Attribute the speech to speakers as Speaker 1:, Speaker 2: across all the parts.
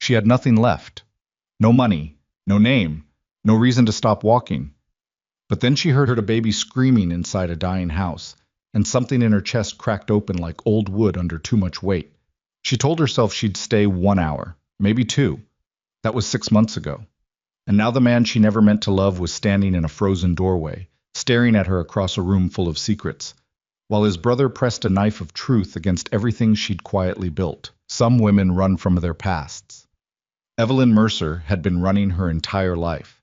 Speaker 1: She had nothing left. No money, no name, no reason to stop walking. But then she heard a baby screaming inside a dying house, and something in her chest cracked open like old wood under too much weight. She told herself she'd stay 1 hour, maybe two. That was 6 months ago. And now the man she never meant to love was standing in a frozen doorway, staring at her across a room full of secrets, while his brother pressed a knife of truth against everything she'd quietly built. Some women run from their pasts. Evelyn Mercer had been running her entire life.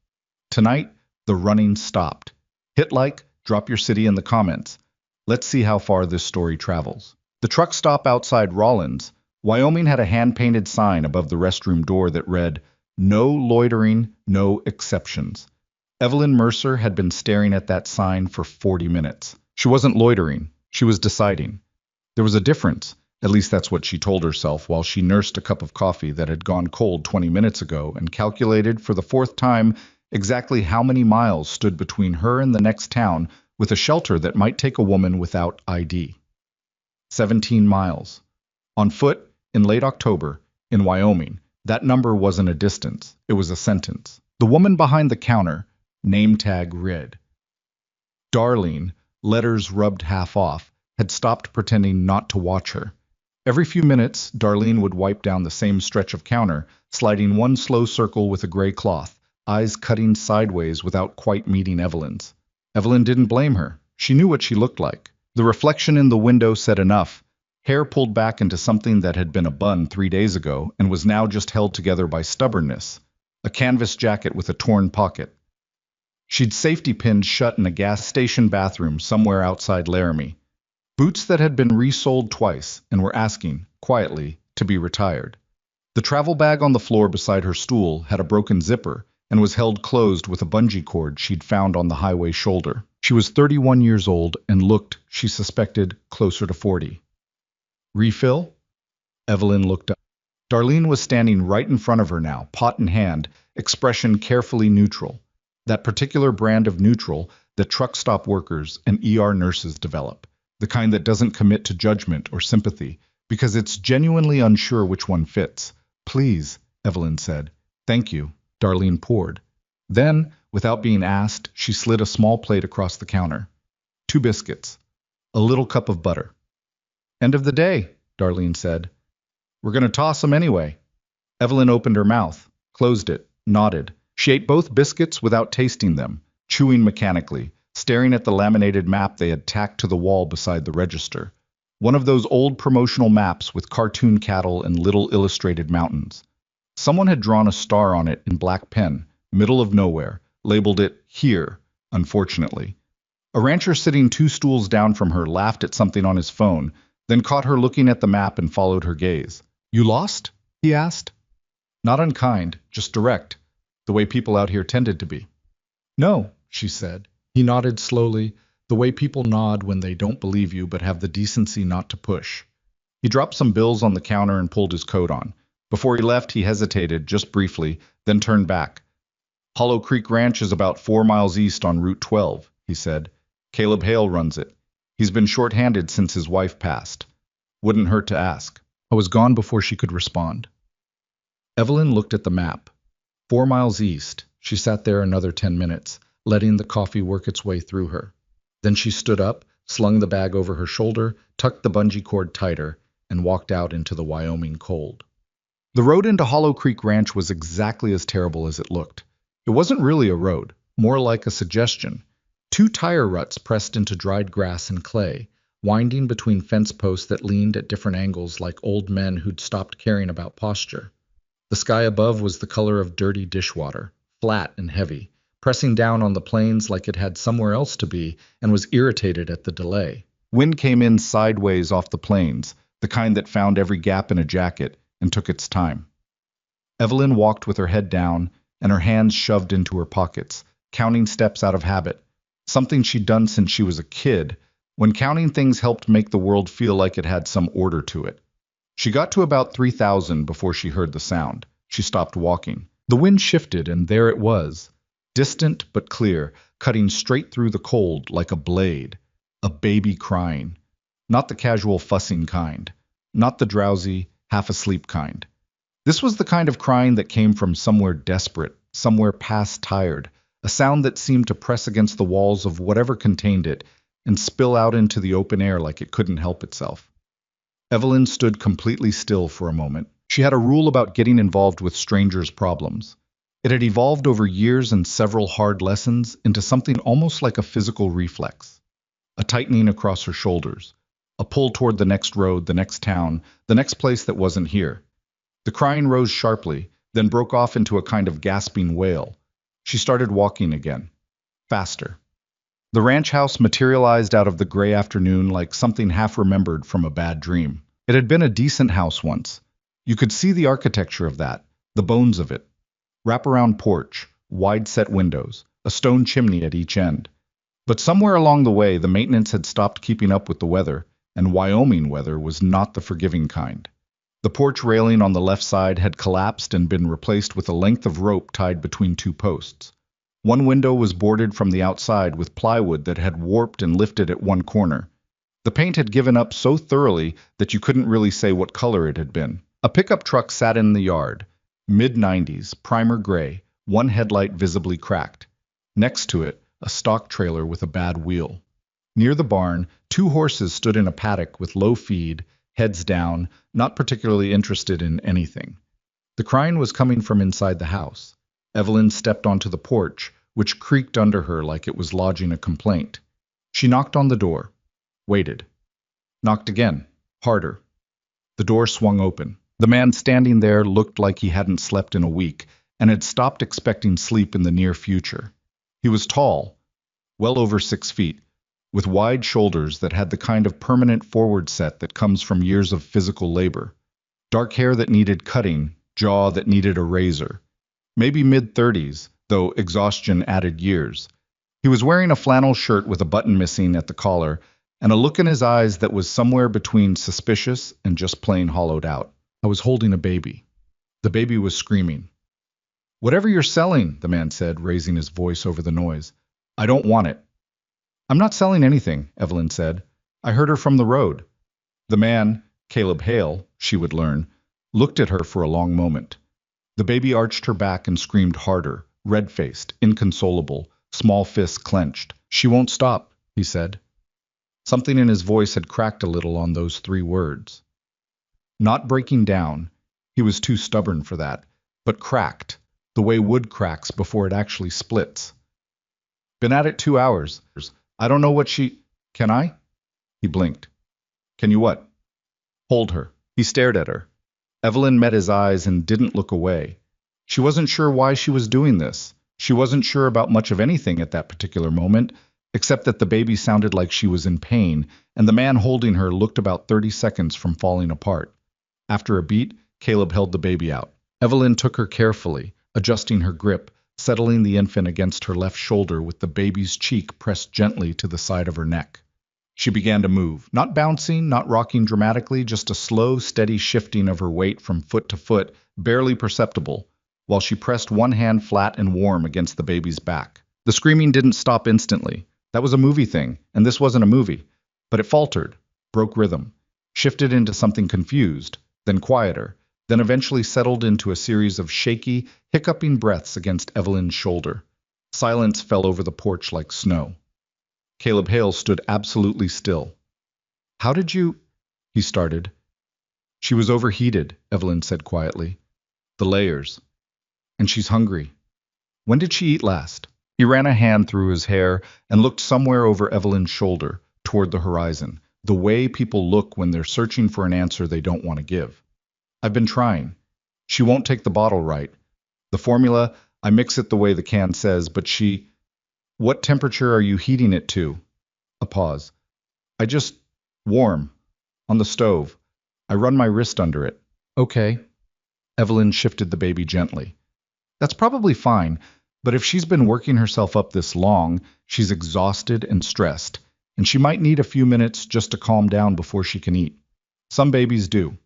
Speaker 1: Tonight, the running stopped. Hit like, drop your city in the comments. Let's see how far this story travels. The truck stop outside Rawlins, Wyoming had a hand-painted sign above the restroom door that read, "No loitering, no exceptions." Evelyn Mercer had been staring at that sign for 40 minutes. She wasn't loitering, she was deciding. There was a difference, at least that's what she told herself while she nursed a cup of coffee that had gone cold 20 minutes ago and calculated for the fourth time exactly how many miles stood between her and the next town with a shelter that might take a woman without ID. 17 miles. On foot, in late October, in Wyoming, that number wasn't a distance, it was a sentence. The woman behind the counter, name tag read. Darlene, letters rubbed half off, had stopped pretending not to watch her. Every few minutes, Darlene would wipe down the same stretch of counter, sliding one slow circle with a gray cloth, eyes cutting sideways without quite meeting Evelyn's. Evelyn didn't blame her. She knew what she looked like. The reflection in the window said enough. Hair pulled back into something that had been a bun 3 days ago and was now just held together by stubbornness. A canvas jacket with a torn pocket. She'd safety pinned shut in a gas station bathroom somewhere outside Laramie. Boots that had been resoled twice and were asking, quietly, to be retired. The travel bag on the floor beside her stool had a broken zipper and was held closed with a bungee cord she'd found on the highway shoulder. She was 31 years old and looked, she suspected, closer to 40. Refill? Evelyn looked up. Darlene was standing right in front of her now, pot in hand, expression carefully neutral. That particular brand of neutral that truck stop workers and ER nurses develop. The kind that doesn't commit to judgment or sympathy, because it's genuinely unsure which one fits. Please, Evelyn said. Thank you, Darlene poured. Then, without being asked, she slid a small plate across the counter. 2 biscuits. A little cup of butter. End of the day, Darlene said. We're going to toss them anyway. Evelyn opened her mouth, closed it, nodded. She ate both biscuits without tasting them, chewing mechanically, staring at the laminated map they had tacked to the wall beside the register. One of those old promotional maps with cartoon cattle and little illustrated mountains. Someone had drawn a star on it in black pen, middle of nowhere, labeled it here, unfortunately. A rancher sitting 2 stools down from her laughed at something on his phone, then caught her looking at the map and followed her gaze. You lost? He asked. Not unkind, just direct, the way people out here tended to be. No, she said. He nodded slowly, the way people nod when they don't believe you but have the decency not to push. He dropped some bills on the counter and pulled his coat on. Before he left, he hesitated, just briefly, then turned back. Hollow Creek Ranch is about 4 miles east on Route 12, he said. Caleb Hale runs it. He's been short-handed since his wife passed. Wouldn't hurt to ask. I was gone before she could respond. Evelyn looked at the map. 4 miles east. She sat there another 10 minutes, letting the coffee work its way through her. Then she stood up, slung the bag over her shoulder, tucked the bungee cord tighter, and walked out into the Wyoming cold. The road into Hollow Creek Ranch was exactly as terrible as it looked. It wasn't really a road, more like a suggestion. 2 tire ruts pressed into dried grass and clay, winding between fence posts that leaned at different angles like old men who'd stopped caring about posture. The sky above was the color of dirty dishwater, flat and heavy, pressing down on the plains like it had somewhere else to be and was irritated at the delay. Wind came in sideways off the plains, the kind that found every gap in a jacket and took its time. Evelyn walked with her head down and her hands shoved into her pockets, counting steps out of habit. Something she'd done since she was a kid, when counting things helped make the world feel like it had some order to it. She got to about 3,000 before she heard the sound. She stopped walking. The wind shifted, and there it was, distant but clear, cutting straight through the cold like a blade. A baby crying. Not the casual fussing kind. Not the drowsy, half-asleep kind. This was the kind of crying that came from somewhere desperate, somewhere past tired, a sound that seemed to press against the walls of whatever contained it and spill out into the open air like it couldn't help itself. Evelyn stood completely still for a moment. She had a rule about getting involved with strangers' problems. It had evolved over years and several hard lessons into something almost like a physical reflex. A tightening across her shoulders, a pull toward the next road, the next town, the next place that wasn't here. The crying rose sharply, then broke off into a kind of gasping wail. She started walking again, faster. The ranch house materialized out of the gray afternoon like something half remembered from a bad dream. It had been a decent house once. You could see the architecture of that, the bones of it. Wraparound porch, wide-set windows, a stone chimney at each end. But somewhere along the way, the maintenance had stopped keeping up with the weather, and Wyoming weather was not the forgiving kind. The porch railing on the left side had collapsed and been replaced with a length of rope tied between two posts. One window was boarded from the outside with plywood that had warped and lifted at one corner. The paint had given up so thoroughly that you couldn't really say what color it had been. A pickup truck sat in the yard, mid-90s, primer gray, one headlight visibly cracked. Next to it, a stock trailer with a bad wheel. Near the barn, two horses stood in a paddock with low feed, heads down, not particularly interested in anything. The crying was coming from inside the house. Evelyn stepped onto the porch, which creaked under her like it was lodging a complaint. She knocked on the door, waited. Knocked again, harder. The door swung open. The man standing there looked like he hadn't slept in a week and had stopped expecting sleep in the near future. He was tall, well over 6 feet, with wide shoulders that had the kind of permanent forward set that comes from years of physical labor. Dark hair that needed cutting, jaw that needed a razor. Maybe mid-30s, though exhaustion added years. He was wearing a flannel shirt with a button missing at the collar, and a look in his eyes that was somewhere between suspicious and just plain hollowed out. I was holding a baby. The baby was screaming. "Whatever you're selling," the man said, raising his voice over the noise. "I don't want it." "I'm not selling anything," Evelyn said. "I heard her from the road." The man, Caleb Hale, she would learn, looked at her for a long moment. The baby arched her back and screamed harder, red-faced, inconsolable, small fists clenched. "She won't stop," he said. Something in his voice had cracked a little on those 3 words. Not breaking down, he was too stubborn for that, but cracked, the way wood cracks before it actually splits. "Been at it 2 hours. I don't know what she—" "Can I?" He blinked. "Can you what?" "Hold her." He stared at her. Evelyn met his eyes and didn't look away. She wasn't sure why she was doing this. She wasn't sure about much of anything at that particular moment, except that the baby sounded like she was in pain, and the man holding her looked about 30 seconds from falling apart. After a beat, Caleb held the baby out. Evelyn took her carefully, adjusting her grip, settling the infant against her left shoulder with the baby's cheek pressed gently to the side of her neck. She began to move, not bouncing, not rocking dramatically, just a slow, steady shifting of her weight from foot to foot, barely perceptible, while she pressed one hand flat and warm against the baby's back. The screaming didn't stop instantly. That was a movie thing, and this wasn't a movie. But it faltered, broke rhythm, shifted into something confused, then quieter, then eventually settled into a series of shaky, hiccuping breaths against Evelyn's shoulder. Silence fell over the porch like snow. Caleb Hale stood absolutely still. "How did you—" he started. "She was overheated," Evelyn said quietly. "The layers. And she's hungry. When did she eat last?" He ran a hand through his hair and looked somewhere over Evelyn's shoulder, toward the horizon, the way people look when they're searching for an answer they don't want to give. "I've been trying. She won't take the bottle right. The formula, I mix it the way the can says, but she—" "What temperature are you heating it to?" A pause. "I just— warm. On the stove. I run my wrist under it." "Okay." Evelyn shifted the baby gently. "That's probably fine, but if she's been working herself up this long, she's exhausted and stressed, and she might need a few minutes just to calm down before she can eat. Some babies do."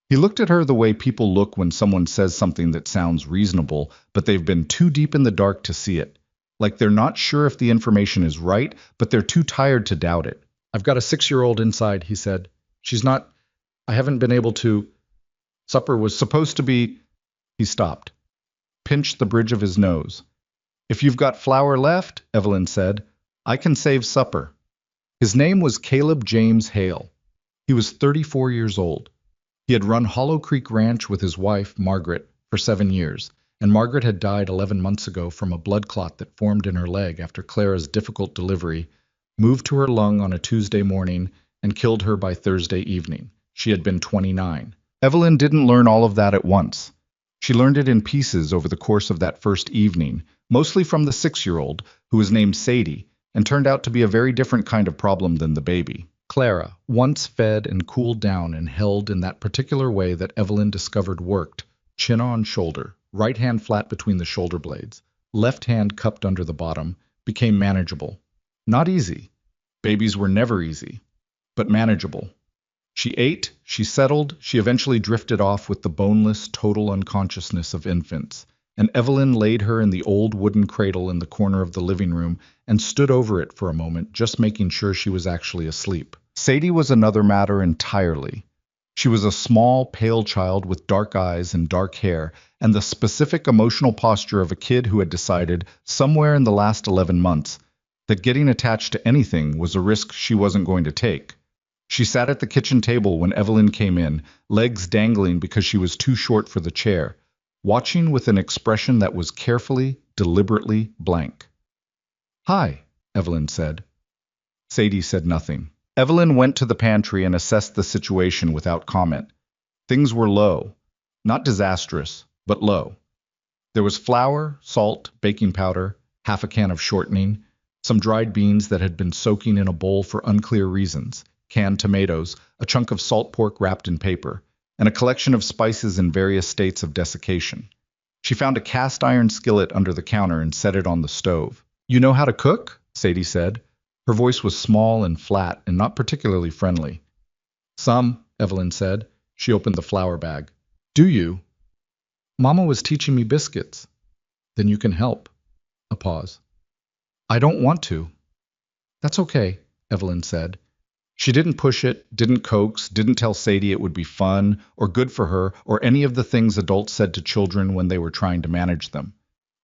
Speaker 1: He looked at her the way people look when someone says something that sounds reasonable, but they've been too deep in the dark to see it. Like they're not sure if the information is right, but they're too tired to doubt it. "I've got a 6-year-old inside," he said. "She's not— I haven't been able to—" Supper was supposed to be. He stopped, pinched the bridge of his nose. If you've got flour left, Evelyn said, I can save supper. His name was Caleb James Hale. He was 34 years old. He had run Hollow Creek Ranch with his wife, Margaret, for 7 years, and Margaret had died 11 months ago from a blood clot that formed in her leg after Clara's difficult delivery, moved to her lung on a Tuesday morning, and killed her by Thursday evening. She had been 29. Evelyn didn't learn all of that at once. She learned it in pieces over the course of that first evening, mostly from the 6-year-old, who was named Sadie, and turned out to be a very different kind of problem than the baby. Clara, once fed and cooled down and held in that particular way that Evelyn discovered worked, chin on shoulder, right hand flat between the shoulder blades, left hand cupped under the bottom, became manageable. Not easy. Babies were never easy, but manageable. She ate, she settled, she eventually drifted off with the boneless, total unconsciousness of infants, and Evelyn laid her in the old wooden cradle in the corner of the living room and stood over it for a moment, just making sure she was actually asleep. Sadie was another matter entirely. She was a small, pale child with dark eyes and dark hair, and the specific emotional posture of a kid who had decided, somewhere in the last 11 months, that getting attached to anything was a risk she wasn't going to take. She sat at the kitchen table when Evelyn came in, legs dangling because she was too short for the chair, watching with an expression that was carefully, deliberately blank. Hi, Evelyn said. Sadie said nothing. Evelyn went to the pantry and assessed the situation without comment. Things were low. Not disastrous, but low. There was flour, salt, baking powder, half a can of shortening, some dried beans that had been soaking in a bowl for unclear reasons, canned tomatoes, a chunk of salt pork wrapped in paper, and a collection of spices in various states of desiccation. She found a cast iron skillet under the counter and set it on the stove. You know how to cook? Sadie said. Her voice was small and flat and not particularly friendly. Some, Evelyn said. She opened the flour bag. Do you? Mama was teaching me biscuits. Then you can help. A pause. I don't want to. That's okay, Evelyn said. She didn't push it, didn't coax, didn't tell Sadie it would be fun or good for her or any of the things adults said to children when they were trying to manage them.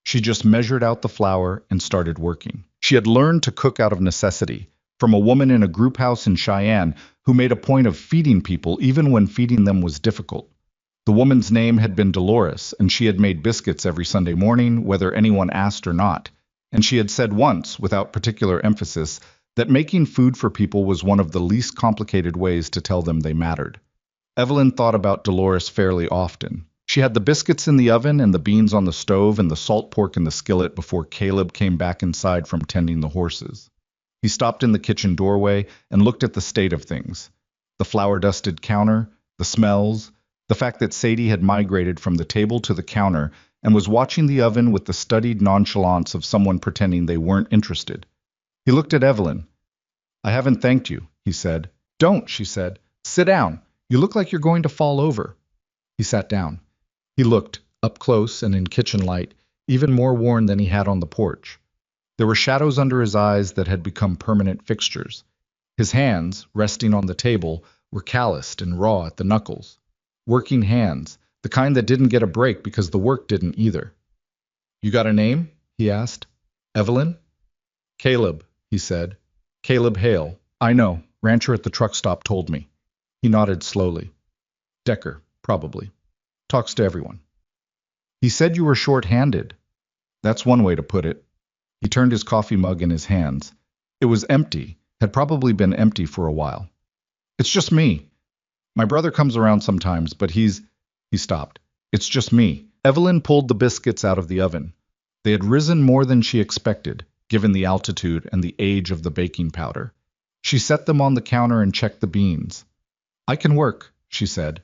Speaker 1: She just measured out the flour and started working. She had learned to cook out of necessity, from a woman in a group house in Cheyenne who made a point of feeding people even when feeding them was difficult. The woman's name had been Dolores, and she had made biscuits every Sunday morning, whether anyone asked or not. And she had said once, without particular emphasis, that making food for people was one of the least complicated ways to tell them they mattered. Evelyn thought about Dolores fairly often. She had the biscuits in the oven and the beans on the stove and the salt pork in the skillet before Caleb came back inside from tending the horses. He stopped in the kitchen doorway and looked at the state of things. The flour-dusted counter, the smells, the fact that Sadie had migrated from the table to the counter and was watching the oven with the studied nonchalance of someone pretending they weren't interested. He looked at Evelyn. I haven't thanked you, he said. Don't, she said. Sit down. You look like you're going to fall over. He sat down. He looked, up close and in kitchen light, even more worn than he had on the porch. There were shadows under his eyes that had become permanent fixtures. His hands, resting on the table, were calloused and raw at the knuckles. Working hands, the kind that didn't get a break because the work didn't either. You got a name? He asked. Evelyn? Caleb, he said. Caleb Hale. I know. Rancher at the truck stop told me. He nodded slowly. Decker, probably. Talks to everyone. He said you were short-handed. That's one way to put it. He turned his coffee mug in his hands. It was empty, had probably been empty for a while. It's just me. My brother comes around sometimes, but He stopped. It's just me. Evelyn pulled the biscuits out of the oven. They had risen more than she expected, given the altitude and the age of the baking powder. She set them on the counter and checked the beans. I can work, she said.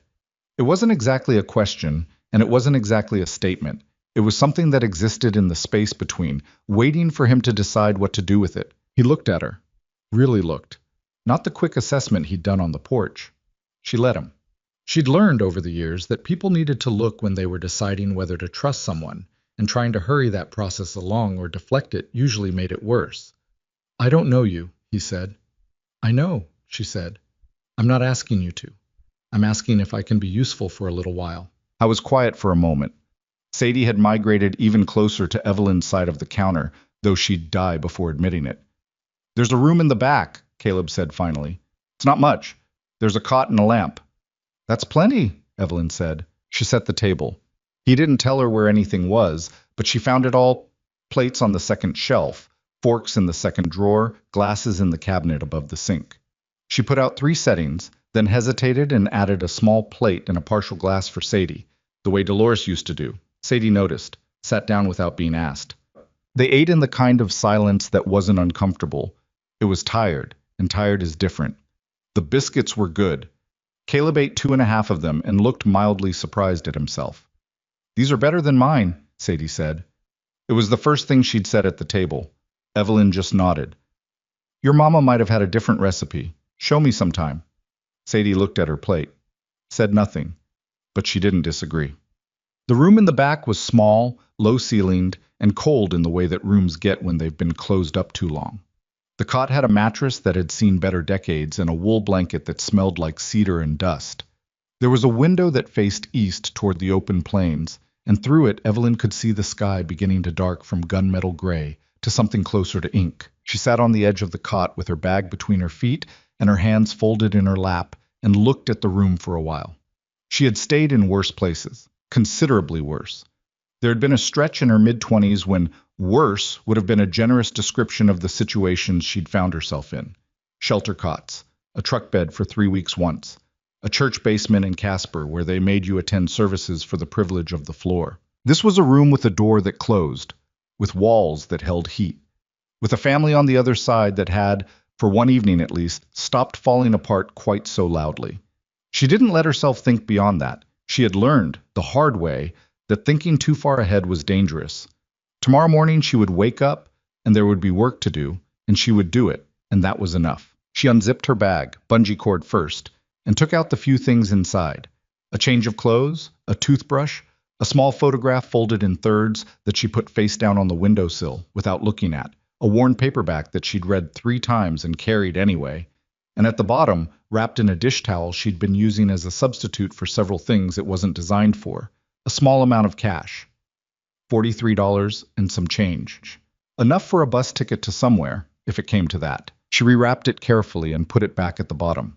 Speaker 1: It wasn't exactly a question, and it wasn't exactly a statement. It was something that existed in the space between, waiting for him to decide what to do with it. He looked at her. Really looked. Not the quick assessment he'd done on the porch. She let him. She'd learned over the years that people needed to look when they were deciding whether to trust someone, and trying to hurry that process along or deflect it usually made it worse. I don't know you, he said. I know, she said. I'm not asking you to. I'm asking if I can be useful for a little while. I was quiet for a moment. Sadie had migrated even closer to Evelyn's side of the counter, though she'd die before admitting it. There's a room in the back, Caleb said finally. It's not much. There's a cot and a lamp. That's plenty, Evelyn said. She set the table. He didn't tell her where anything was, but she found it all: plates on the second shelf, forks in the second drawer, glasses in the cabinet above the sink. She put out 3 settings, then hesitated and added a small plate and a partial glass for Sadie, the way Dolores used to do. Sadie noticed, sat down without being asked. They ate in the kind of silence that wasn't uncomfortable. It was tired, and tired is different. The biscuits were good. Caleb ate 2.5 of them and looked mildly surprised at himself. These are better than mine, Sadie said. It was the first thing she'd said at the table. Evelyn just nodded. Your mama might have had a different recipe. Show me sometime. Sadie looked at her plate, said nothing, but she didn't disagree. The room in the back was small, low-ceilinged, and cold in the way that rooms get when they've been closed up too long. The cot had a mattress that had seen better decades and a wool blanket that smelled like cedar and dust. There was a window that faced east toward the open plains, and through it Evelyn could see the sky beginning to dark from gunmetal gray to something closer to ink. She sat on the edge of the cot with her bag between her feet and her hands folded in her lap and looked at the room for a while. She had stayed in worse places, considerably worse. There had been a stretch in her mid-20s when worse would have been a generous description of the situations she'd found herself in. Shelter cots, a truck bed for 3 weeks once, a church basement in Casper where they made you attend services for the privilege of the floor. This was a room with a door that closed, with walls that held heat, with a family on the other side that had, for one evening at least, stopped falling apart quite so loudly. She didn't let herself think beyond that. She had learned, the hard way, that thinking too far ahead was dangerous. Tomorrow morning she would wake up, and there would be work to do, and she would do it, and that was enough. She unzipped her bag, bungee cord first, and took out the few things inside. A change of clothes, a toothbrush, a small photograph folded in thirds that she put face down on the windowsill without looking at, a worn paperback that she'd read 3 times and carried anyway, and at the bottom, wrapped in a dish towel she'd been using as a substitute for several things it wasn't designed for, a small amount of cash. $43 and some change. Enough for a bus ticket to somewhere, if it came to that. She rewrapped it carefully and put it back at the bottom.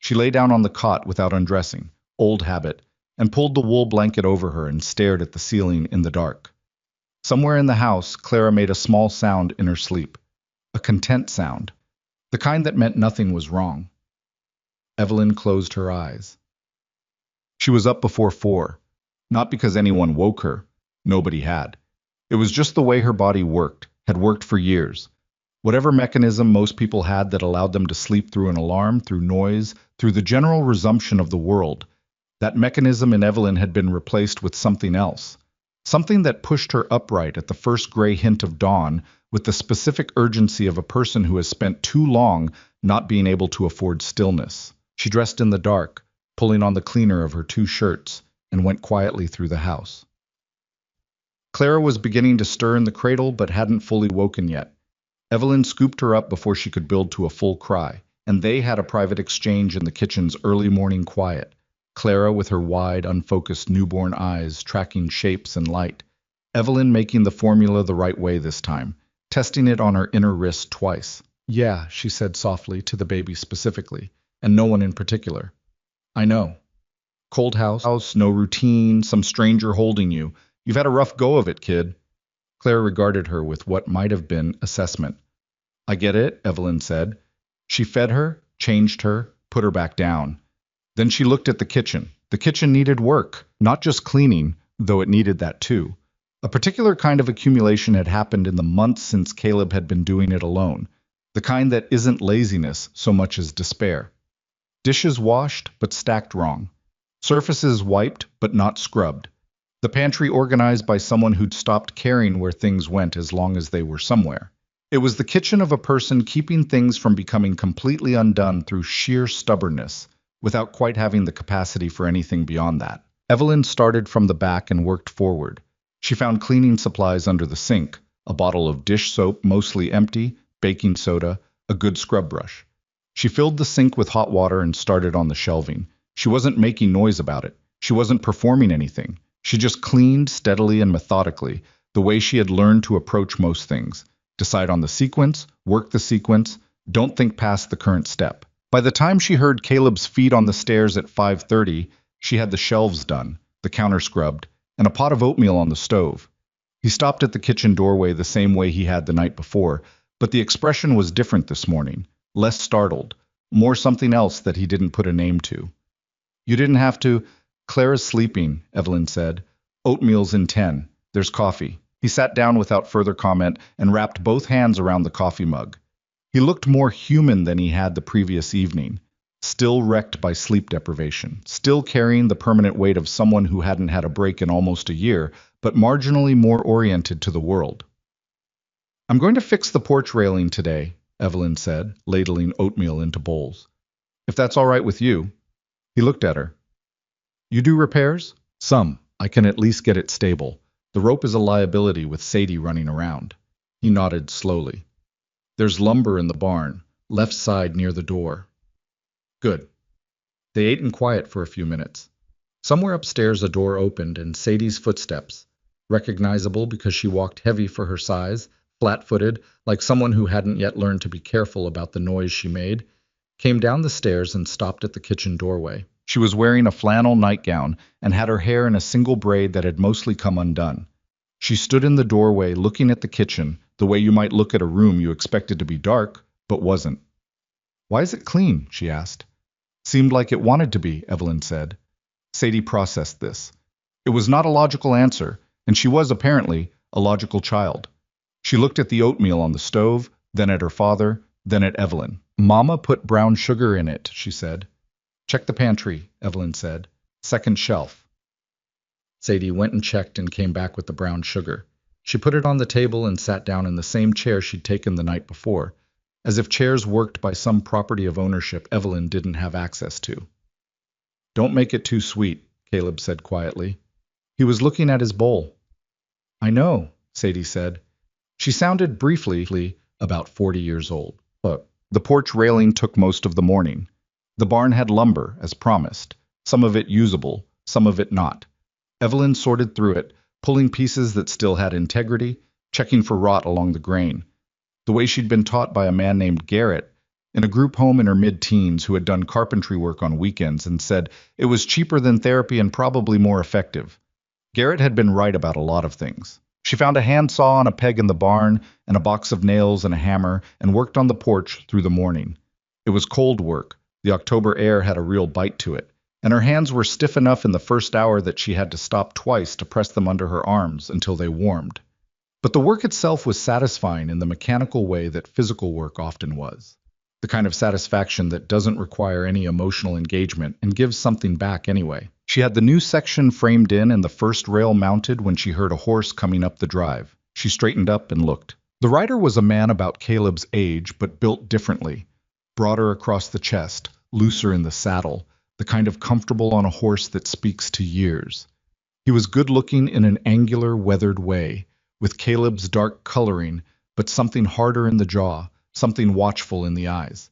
Speaker 1: She lay down on the cot without undressing, old habit, and pulled the wool blanket over her and stared at the ceiling in the dark. Somewhere in the house, Clara made a small sound in her sleep. A content sound. The kind that meant nothing was wrong. Evelyn closed her eyes. She was up before 4, not because anyone woke her. Nobody had. It was just the way her body worked, had worked for years. Whatever mechanism most people had that allowed them to sleep through an alarm, through noise, through the general resumption of the world, that mechanism in Evelyn had been replaced with something else. Something that pushed her upright at the first gray hint of dawn with the specific urgency of a person who has spent too long not being able to afford stillness. She dressed in the dark, pulling on the cleaner of her 2 shirts, and went quietly through the house. Clara was beginning to stir in the cradle but hadn't fully woken yet. Evelyn scooped her up before she could build to a full cry, and they had a private exchange in the kitchen's early morning quiet. Clara with her wide, unfocused newborn eyes tracking shapes and light. Evelyn making the formula the right way this time, testing it on her inner wrist twice. Yeah, she said softly to the baby specifically, and no one in particular. I know. Cold house, no routine, some stranger holding you. You've had a rough go of it, kid. Claire regarded her with what might have been assessment. I get it, Evelyn said. She fed her, changed her, put her back down. Then she looked at the kitchen. The kitchen needed work, not just cleaning, though it needed that too. A particular kind of accumulation had happened in the months since Caleb had been doing it alone, the kind that isn't laziness so much as despair. Dishes washed but stacked wrong. Surfaces wiped but not scrubbed. The pantry organized by someone who'd stopped caring where things went as long as they were somewhere. It was the kitchen of a person keeping things from becoming completely undone through sheer stubbornness, without quite having the capacity for anything beyond that. Evelyn started from the back and worked forward. She found cleaning supplies under the sink, a bottle of dish soap mostly empty, baking soda, a good scrub brush. She filled the sink with hot water and started on the shelving, She wasn't making noise about it. She wasn't performing anything. She just cleaned steadily and methodically, the way she had learned to approach most things. Decide on the sequence, work the sequence, don't think past the current step. By the time she heard Caleb's feet on the stairs at 5:30, she had the shelves done, the counter scrubbed, and a pot of oatmeal on the stove. He stopped at the kitchen doorway the same way he had the night before, but the expression was different this morning, less startled, more something else that he didn't put a name to. You didn't have to. Clara's sleeping, Evelyn said. Oatmeal's in 10. There's coffee. He sat down without further comment and wrapped both hands around the coffee mug. He looked more human than he had the previous evening, still wrecked by sleep deprivation, still carrying the permanent weight of someone who hadn't had a break in almost a year, but marginally more oriented to the world. I'm going to fix the porch railing today, Evelyn said, ladling oatmeal into bowls. If that's all right with you. He looked at her. You do repairs? Some. I can at least get it stable. The rope is a liability with Sadie running around. He nodded slowly. There's lumber in the barn, left side near the door. Good. They ate in quiet for a few minutes. Somewhere upstairs a door opened and Sadie's footsteps, recognizable because she walked heavy for her size, flat-footed, like someone who hadn't yet learned to be careful about the noise she made, came down the stairs and stopped at the kitchen doorway. She was wearing a flannel nightgown and had her hair in a single braid that had mostly come undone. She stood in the doorway looking at the kitchen, the way you might look at a room you expected to be dark, but wasn't. Why is it clean? She asked. Seemed like it wanted to be, Evelyn said. Sadie processed this. It was not a logical answer, and she was apparently a logical child. She looked at the oatmeal on the stove, then at her father, then at Evelyn. Mama put brown sugar in it, she said. Check the pantry, Evelyn said. Second shelf. Sadie went and checked and came back with the brown sugar. She put it on the table and sat down in the same chair she'd taken the night before, as if chairs worked by some property of ownership Evelyn didn't have access to. Don't make it too sweet, Caleb said quietly. He was looking at his bowl. I know, Sadie said. She sounded briefly about 40 years old. But the porch railing took most of the morning. The barn had lumber, as promised, some of it usable, some of it not. Evelyn sorted through it, pulling pieces that still had integrity, checking for rot along the grain, the way she'd been taught by a man named Garrett in a group home in her mid-teens who had done carpentry work on weekends and said it was cheaper than therapy and probably more effective. Garrett had been right about a lot of things. She found a handsaw on a peg in the barn and a box of nails and a hammer and worked on the porch through the morning. It was cold work. The October air had a real bite to it, and her hands were stiff enough in the first hour that she had to stop twice to press them under her arms until they warmed. But the work itself was satisfying in the mechanical way that physical work often was, the kind of satisfaction that doesn't require any emotional engagement and gives something back anyway. She had the new section framed in and the first rail mounted when she heard a horse coming up the drive. She straightened up and looked. The rider was a man about Caleb's age, but built differently, broader across the chest, looser in the saddle, the kind of comfortable on a horse that speaks to years. He was good-looking in an angular, weathered way, with Caleb's dark coloring, but something harder in the jaw, something watchful in the eyes.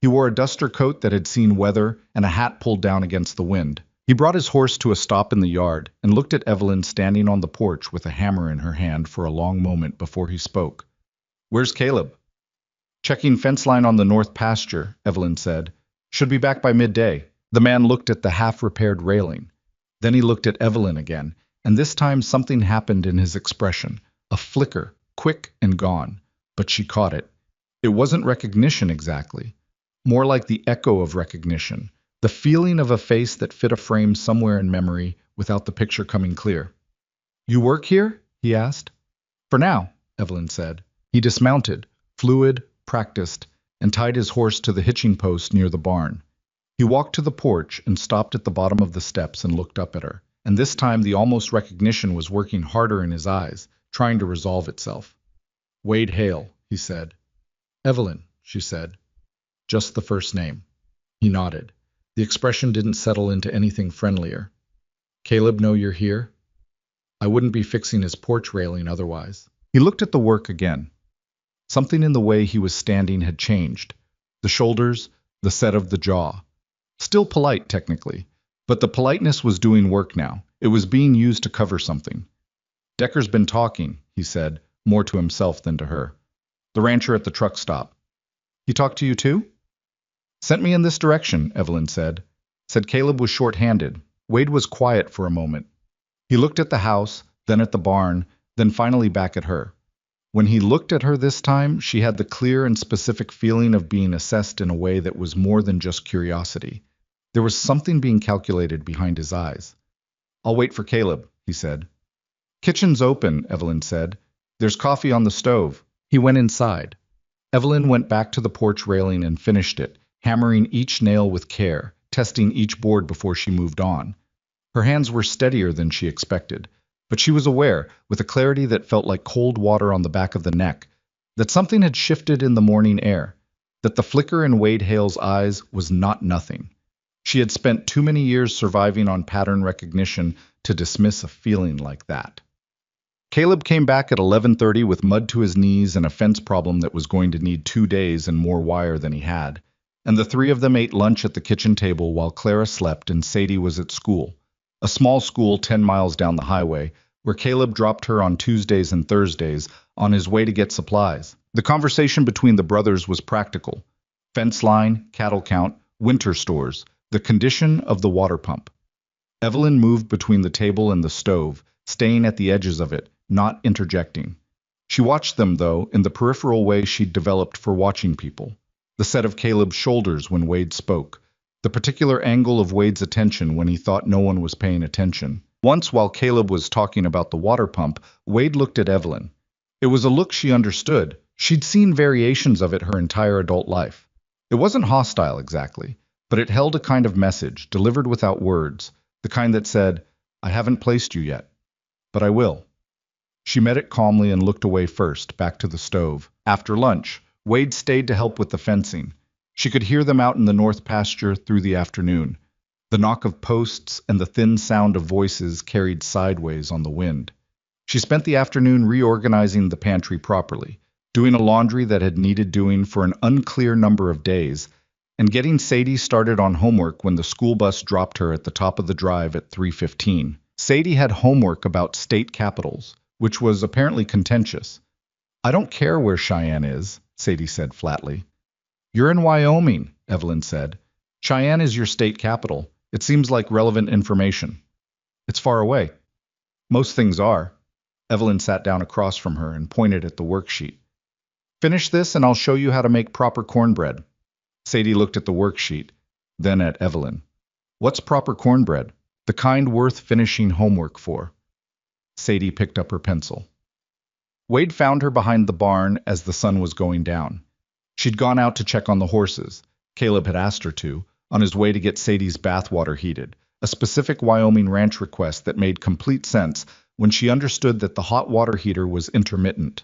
Speaker 1: He wore a duster coat that had seen weather and a hat pulled down against the wind. He brought his horse to a stop in the yard and looked at Evelyn standing on the porch with a hammer in her hand for a long moment before he spoke. Where's Caleb? Checking fence line on the north pasture, Evelyn said. Should be back by midday. The man looked at the half-repaired railing. Then he looked at Evelyn again, and this time something happened in his expression. A flicker, quick and gone. But she caught it. It wasn't recognition exactly. More like the echo of recognition. The feeling of a face that fit a frame somewhere in memory without the picture coming clear. You work here? He asked. For now, Evelyn said. He dismounted, fluid, practiced, and tied his horse to the hitching post near the barn. He walked to the porch and stopped at the bottom of the steps and looked up at her. And this time the almost recognition was working harder in his eyes, trying to resolve itself. Wade Hale, he said. Evelyn, she said. Just the first name. He nodded. The expression didn't settle into anything friendlier. Caleb know you're here? I wouldn't be fixing his porch railing otherwise. He looked at the work again. Something in the way he was standing had changed. The shoulders, the set of the jaw. Still polite, technically. But the politeness was doing work now. It was being used to cover something. Decker's been talking, he said, more to himself than to her. The rancher at the truck stop. He talked to you too? Sent me in this direction, Evelyn said. Said Caleb was short-handed. Wade was quiet for a moment. He looked at the house, then at the barn, then finally back at her. When he looked at her this time, she had the clear and specific feeling of being assessed in a way that was more than just curiosity. There was something being calculated behind his eyes. I'll wait for Caleb, he said. Kitchen's open, Evelyn said. There's coffee on the stove. He went inside. Evelyn went back to the porch railing and finished it, hammering each nail with care, testing each board before she moved on. Her hands were steadier than she expected, but she was aware, with a clarity that felt like cold water on the back of the neck, that something had shifted in the morning air, that the flicker in Wade Hale's eyes was not nothing. She had spent too many years surviving on pattern recognition to dismiss a feeling like that. Caleb came back at 11:30 with mud to his knees and a fence problem that was going to need 2 days and more wire than he had, and the three of them ate lunch at the kitchen table while Clara slept and Sadie was at school, a small school 10 miles down the highway, where Caleb dropped her on Tuesdays and Thursdays on his way to get supplies. The conversation between the brothers was practical. Fence line, cattle count, winter stores, the condition of the water pump. Evelyn moved between the table and the stove, staying at the edges of it, not interjecting. She watched them, though, in the peripheral way she'd developed for watching people. The set of Caleb's shoulders when Wade spoke, the particular angle of Wade's attention when he thought no one was paying attention. Once, while Caleb was talking about the water pump, Wade looked at Evelyn. It was a look she understood. She'd seen variations of it her entire adult life. It wasn't hostile exactly, but it held a kind of message, delivered without words, the kind that said, I haven't placed you yet, but I will. She met it calmly and looked away first, back to the stove. After lunch, Wade stayed to help with the fencing. She could hear them out in the north pasture through the afternoon. The knock of posts and the thin sound of voices carried sideways on the wind. She spent the afternoon reorganizing the pantry properly, doing a laundry that had needed doing for an unclear number of days, and getting Sadie started on homework when the school bus dropped her at the top of the drive at 3:15. Sadie had homework about state capitals, which was apparently contentious. I don't care where Cheyenne is, Sadie said flatly. You're in Wyoming, Evelyn said. Cheyenne is your state capital. It seems like relevant information. It's far away. Most things are. Evelyn sat down across from her and pointed at the worksheet. Finish this and I'll show you how to make proper cornbread. Sadie looked at the worksheet, then at Evelyn. What's proper cornbread? The kind worth finishing homework for. Sadie picked up her pencil. Wade found her behind the barn as the sun was going down. She'd gone out to check on the horses. Caleb had asked her to, on his way to get Sadie's bathwater heated, a specific Wyoming ranch request that made complete sense when she understood that the hot water heater was intermittent.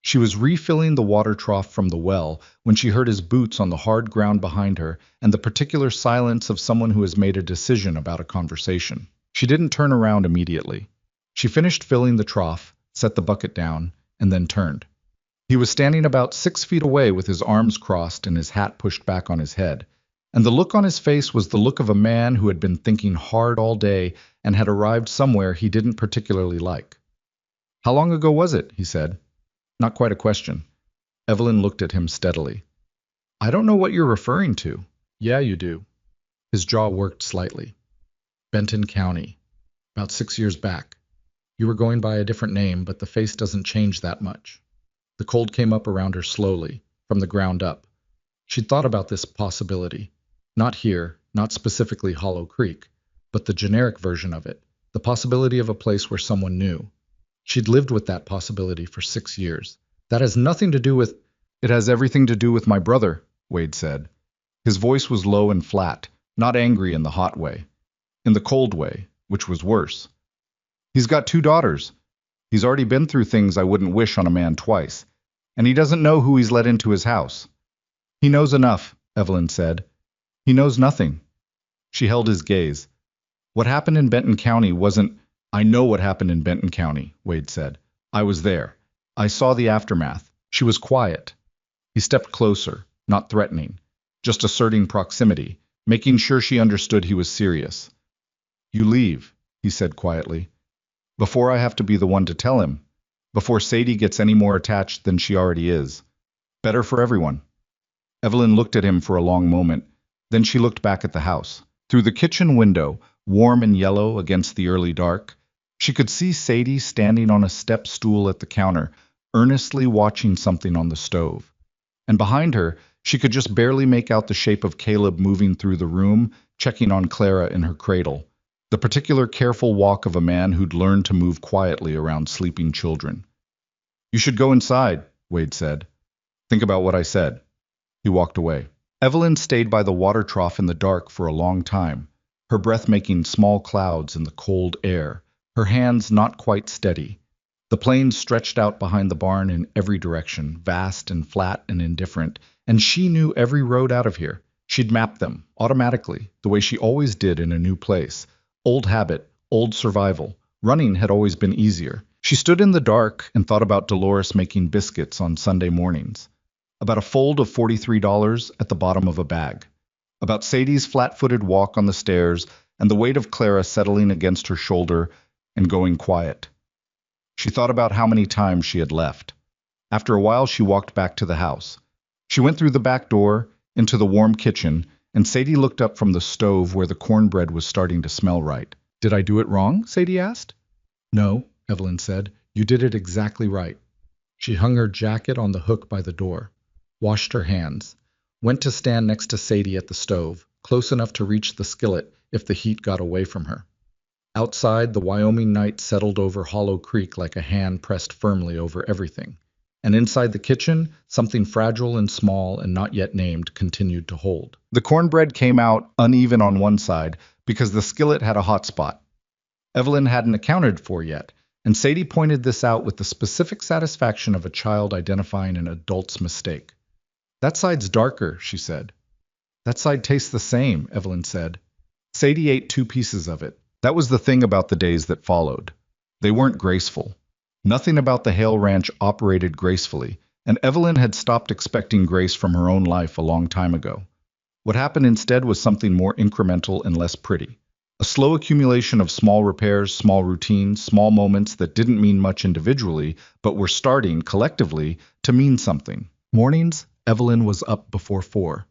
Speaker 1: She was refilling the water trough from the well when she heard his boots on the hard ground behind her and the particular silence of someone who has made a decision about a conversation. She didn't turn around immediately. She finished filling the trough, set the bucket down, and then turned. He was standing about 6 feet away with his arms crossed and his hat pushed back on his head, and the look on his face was the look of a man who had been thinking hard all day and had arrived somewhere he didn't particularly like. How long ago was it? He said. Not quite a question. Evelyn looked at him steadily. I don't know what you're referring to. Yeah, you do. His jaw worked slightly. Benton County. About 6 years back. You were going by a different name, but the face doesn't change that much. The cold came up around her slowly, from the ground up. She'd thought about this possibility. Not here, not specifically Hollow Creek, but the generic version of it, the possibility of a place where someone knew. She'd lived with that possibility for 6 years. That has nothing to do with... It has everything to do with my brother, Wade said. His voice was low and flat, not angry in the hot way. In the cold way, which was worse. He's got 2 daughters. He's already been through things I wouldn't wish on a man twice. And he doesn't know who he's let into his house. He knows enough, Evelyn said. He knows nothing. She held his gaze. What happened in Benton County wasn't... I know what happened in Benton County, Wade said. I was there. I saw the aftermath. She was quiet. He stepped closer, not threatening, just asserting proximity, making sure she understood he was serious. "You leave," he said quietly, "before I have to be the one to tell him, before Sadie gets any more attached than she already is. Better for everyone." Evelyn looked at him for a long moment, then she looked back at the house. Through the kitchen window, warm and yellow against the early dark, she could see Sadie standing on a step stool at the counter, earnestly watching something on the stove. And behind her, she could just barely make out the shape of Caleb moving through the room, checking on Clara in her cradle, the particular careful walk of a man who'd learned to move quietly around sleeping children. "You should go inside," Wade said. "Think about what I said." He walked away. Evelyn stayed by the water trough in the dark for a long time, her breath making small clouds in the cold air, her hands not quite steady. The plains stretched out behind the barn in every direction, vast and flat and indifferent, and she knew every road out of here. She'd mapped them, automatically, the way she always did in a new place. Old habit, old survival. Running had always been easier. She stood in the dark and thought about Dolores making biscuits on Sunday mornings, about a fold of $43 at the bottom of a bag, about Sadie's flat-footed walk on the stairs and the weight of Clara settling against her shoulder and going quiet. She thought about how many times she had left. After a while, she walked back to the house. She went through the back door, into the warm kitchen, and Sadie looked up from the stove where the cornbread was starting to smell right. "Did I do it wrong?" Sadie asked. "No," Evelyn said. "You did it exactly right." She hung her jacket on the hook by the door, washed her hands, went to stand next to Sadie at the stove, close enough to reach the skillet if the heat got away from her. Outside, the Wyoming night settled over Hollow Creek like a hand pressed firmly over everything. And inside the kitchen, something fragile and small and not yet named continued to hold. The cornbread came out uneven on one side because the skillet had a hot spot Evelyn hadn't accounted for yet, and Sadie pointed this out with the specific satisfaction of a child identifying an adult's mistake. "That side's darker," she said. "That side tastes the same," Evelyn said. Sadie ate 2 pieces of it. That was the thing about the days that followed. They weren't graceful. Nothing about the Hale Ranch operated gracefully, and Evelyn had stopped expecting grace from her own life a long time ago. What happened instead was something more incremental and less pretty. A slow accumulation of small repairs, small routines, small moments that didn't mean much individually, but were starting, collectively, to mean something. Mornings, Evelyn was up before 4.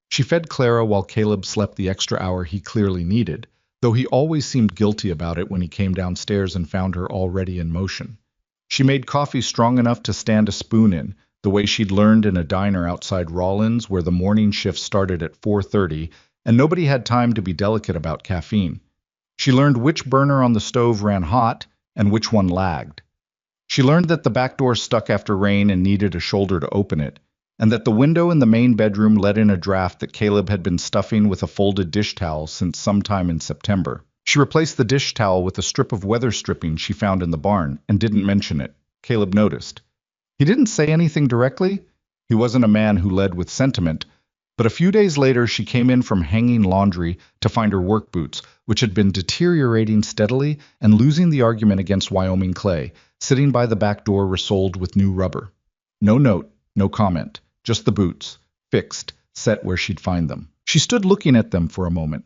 Speaker 1: She fed Clara while Caleb slept the extra hour he clearly needed, though he always seemed guilty about it when he came downstairs and found her already in motion. She made coffee strong enough to stand a spoon in, the way she'd learned in a diner outside Rawlins where the morning shift started at 4:30, and nobody had time to be delicate about caffeine. She learned which burner on the stove ran hot and which one lagged. She learned that the back door stuck after rain and needed a shoulder to open it, and that the window in the main bedroom let in a draft that Caleb had been stuffing with a folded dish towel since sometime in September. She replaced the dish towel with a strip of weather stripping she found in the barn and didn't mention it. Caleb noticed. He didn't say anything directly. He wasn't a man who led with sentiment, but a few days later she came in from hanging laundry to find her work boots, which had been deteriorating steadily and losing the argument against Wyoming clay, sitting by the back door resoled with new rubber. No note, no comment, just the boots, fixed, set where she'd find them. She stood looking at them for a moment.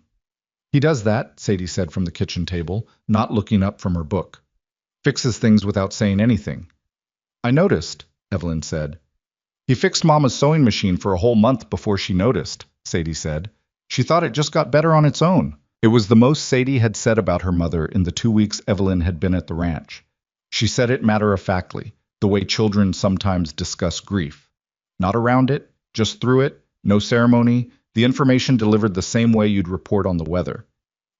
Speaker 1: "He does that," Sadie said from the kitchen table, not looking up from her book. "Fixes things without saying anything." "I noticed," Evelyn said. "He fixed Mama's sewing machine for a whole month before she noticed," Sadie said. "She thought it just got better on its own." It was the most Sadie had said about her mother in the 2 weeks Evelyn had been at the ranch. She said it matter-of-factly, the way children sometimes discuss grief. Not around it, just through it, no ceremony, the information delivered the same way you'd report on the weather.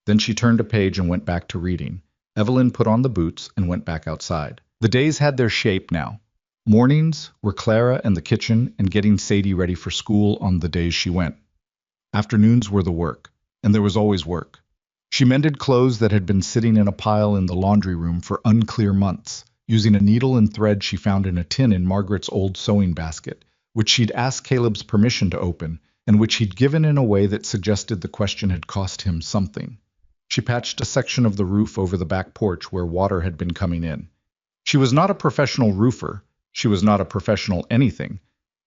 Speaker 1: Then she turned a page and went back to reading. Evelyn put on the boots and went back outside. The days had their shape now. Mornings were Clara and the kitchen and getting Sadie ready for school on the days she went. Afternoons were the work, and there was always work. She mended clothes that had been sitting in a pile in the laundry room for unclear months, using a needle and thread she found in a tin in Margaret's old sewing basket, which she'd asked Caleb's permission to open, and which he'd given in a way that suggested the question had cost him something. She patched a section of the roof over the back porch where water had been coming in. She was not a professional roofer. She was not a professional anything.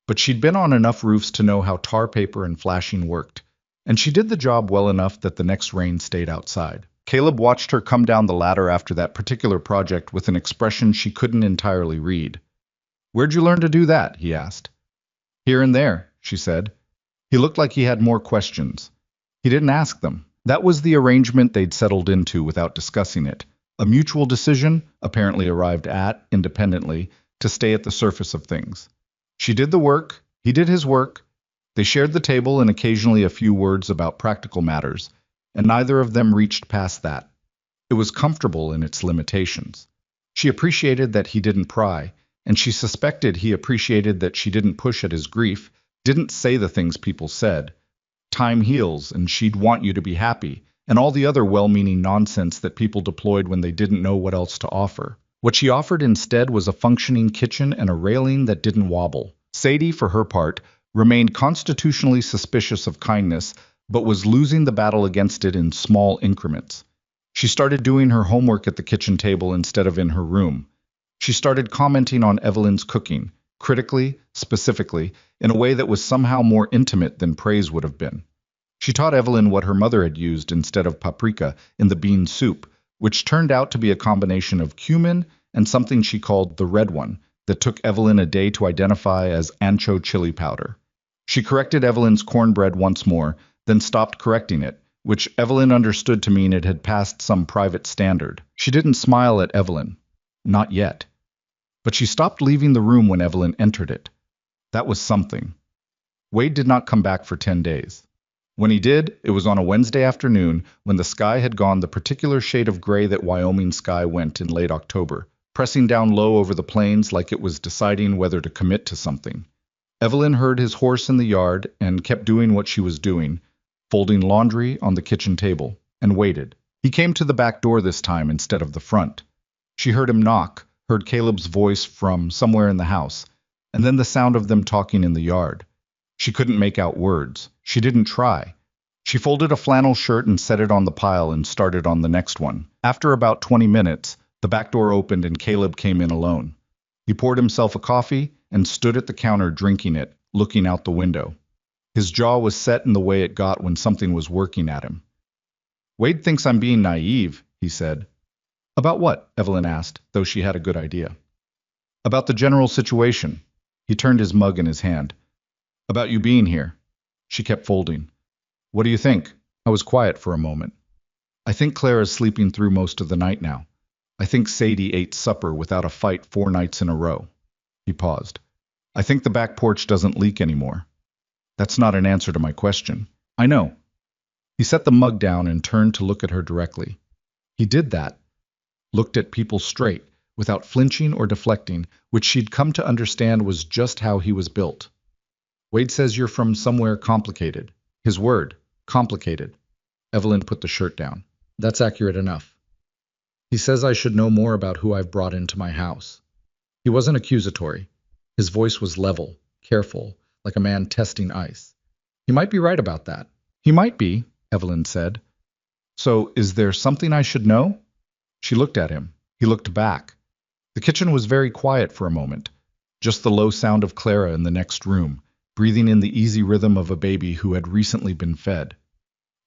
Speaker 1: But she'd been on enough roofs to know how tar paper and flashing worked, and she did the job well enough that the next rain stayed outside. Caleb watched her come down the ladder after that particular project with an expression she couldn't entirely read. "Where'd you learn to do that?" he asked. "Here and there," she said. He looked like he had more questions. He didn't ask them. That was the arrangement they'd settled into without discussing it. A mutual decision, apparently arrived at independently, to stay at the surface of things. She did the work, he did his work. They shared the table and occasionally a few words about practical matters, and neither of them reached past that. It was comfortable in its limitations. She appreciated that he didn't pry, and she suspected he appreciated that she didn't push at his grief, didn't say the things people said. Time heals, and she'd want you to be happy, and all the other well-meaning nonsense that people deployed when they didn't know what else to offer. What she offered instead was a functioning kitchen and a railing that didn't wobble. Sadie, for her part, remained constitutionally suspicious of kindness, but was losing the battle against it in small increments. She started doing her homework at the kitchen table instead of in her room. She started commenting on Evelyn's cooking, critically, specifically, in a way that was somehow more intimate than praise would have been. She taught Evelyn what her mother had used instead of paprika in the bean soup, which turned out to be a combination of cumin and something she called the red one, that took Evelyn a day to identify as ancho chili powder. She corrected Evelyn's cornbread once more, then stopped correcting it, which Evelyn understood to mean it had passed some private standard. She didn't smile at Evelyn. Not yet. But she stopped leaving the room when Evelyn entered it. That was something. Wade did not come back for 10 days. When he did, it was on a Wednesday afternoon when the sky had gone the particular shade of gray that Wyoming sky went in late October, pressing down low over the plains like it was deciding whether to commit to something. Evelyn heard his horse in the yard and kept doing what she was doing, folding laundry on the kitchen table, and waited. He came to the back door this time instead of the front. She heard him knock, heard Caleb's voice from somewhere in the house, and then the sound of them talking in the yard. She couldn't make out words. She didn't try. She folded a flannel shirt and set it on the pile and started on the next one. After about 20 minutes, the back door opened and Caleb came in alone. He poured himself a coffee and stood at the counter drinking it, looking out the window. His jaw was set in the way it got when something was working at him. "Wade thinks I'm being naive," he said. "About what?" Evelyn asked, though she had a good idea. "About the general situation." He turned his mug in his hand. "About you being here." She kept folding. "What do you think?" I was quiet for a moment. "I think Clara's sleeping through most of the night now. I think Sadie ate supper without a fight 4 nights in a row." He paused. "I think the back porch doesn't leak anymore." "That's not an answer to my question." "I know." He set the mug down and turned to look at her directly. He did that. Looked at people straight, without flinching or deflecting, which she'd come to understand was just how he was built. "Wade says you're from somewhere complicated." His word, complicated. Evelyn put the shirt down. "That's accurate enough. He says I should know more about who I've brought into my house." He wasn't accusatory. His voice was level, careful, like a man testing ice. "He might be right about that." "He might be," Evelyn said. "So, is there something I should know?" She looked at him. He looked back. The kitchen was very quiet for a moment. Just the low sound of Clara in the next room, breathing in the easy rhythm of a baby who had recently been fed.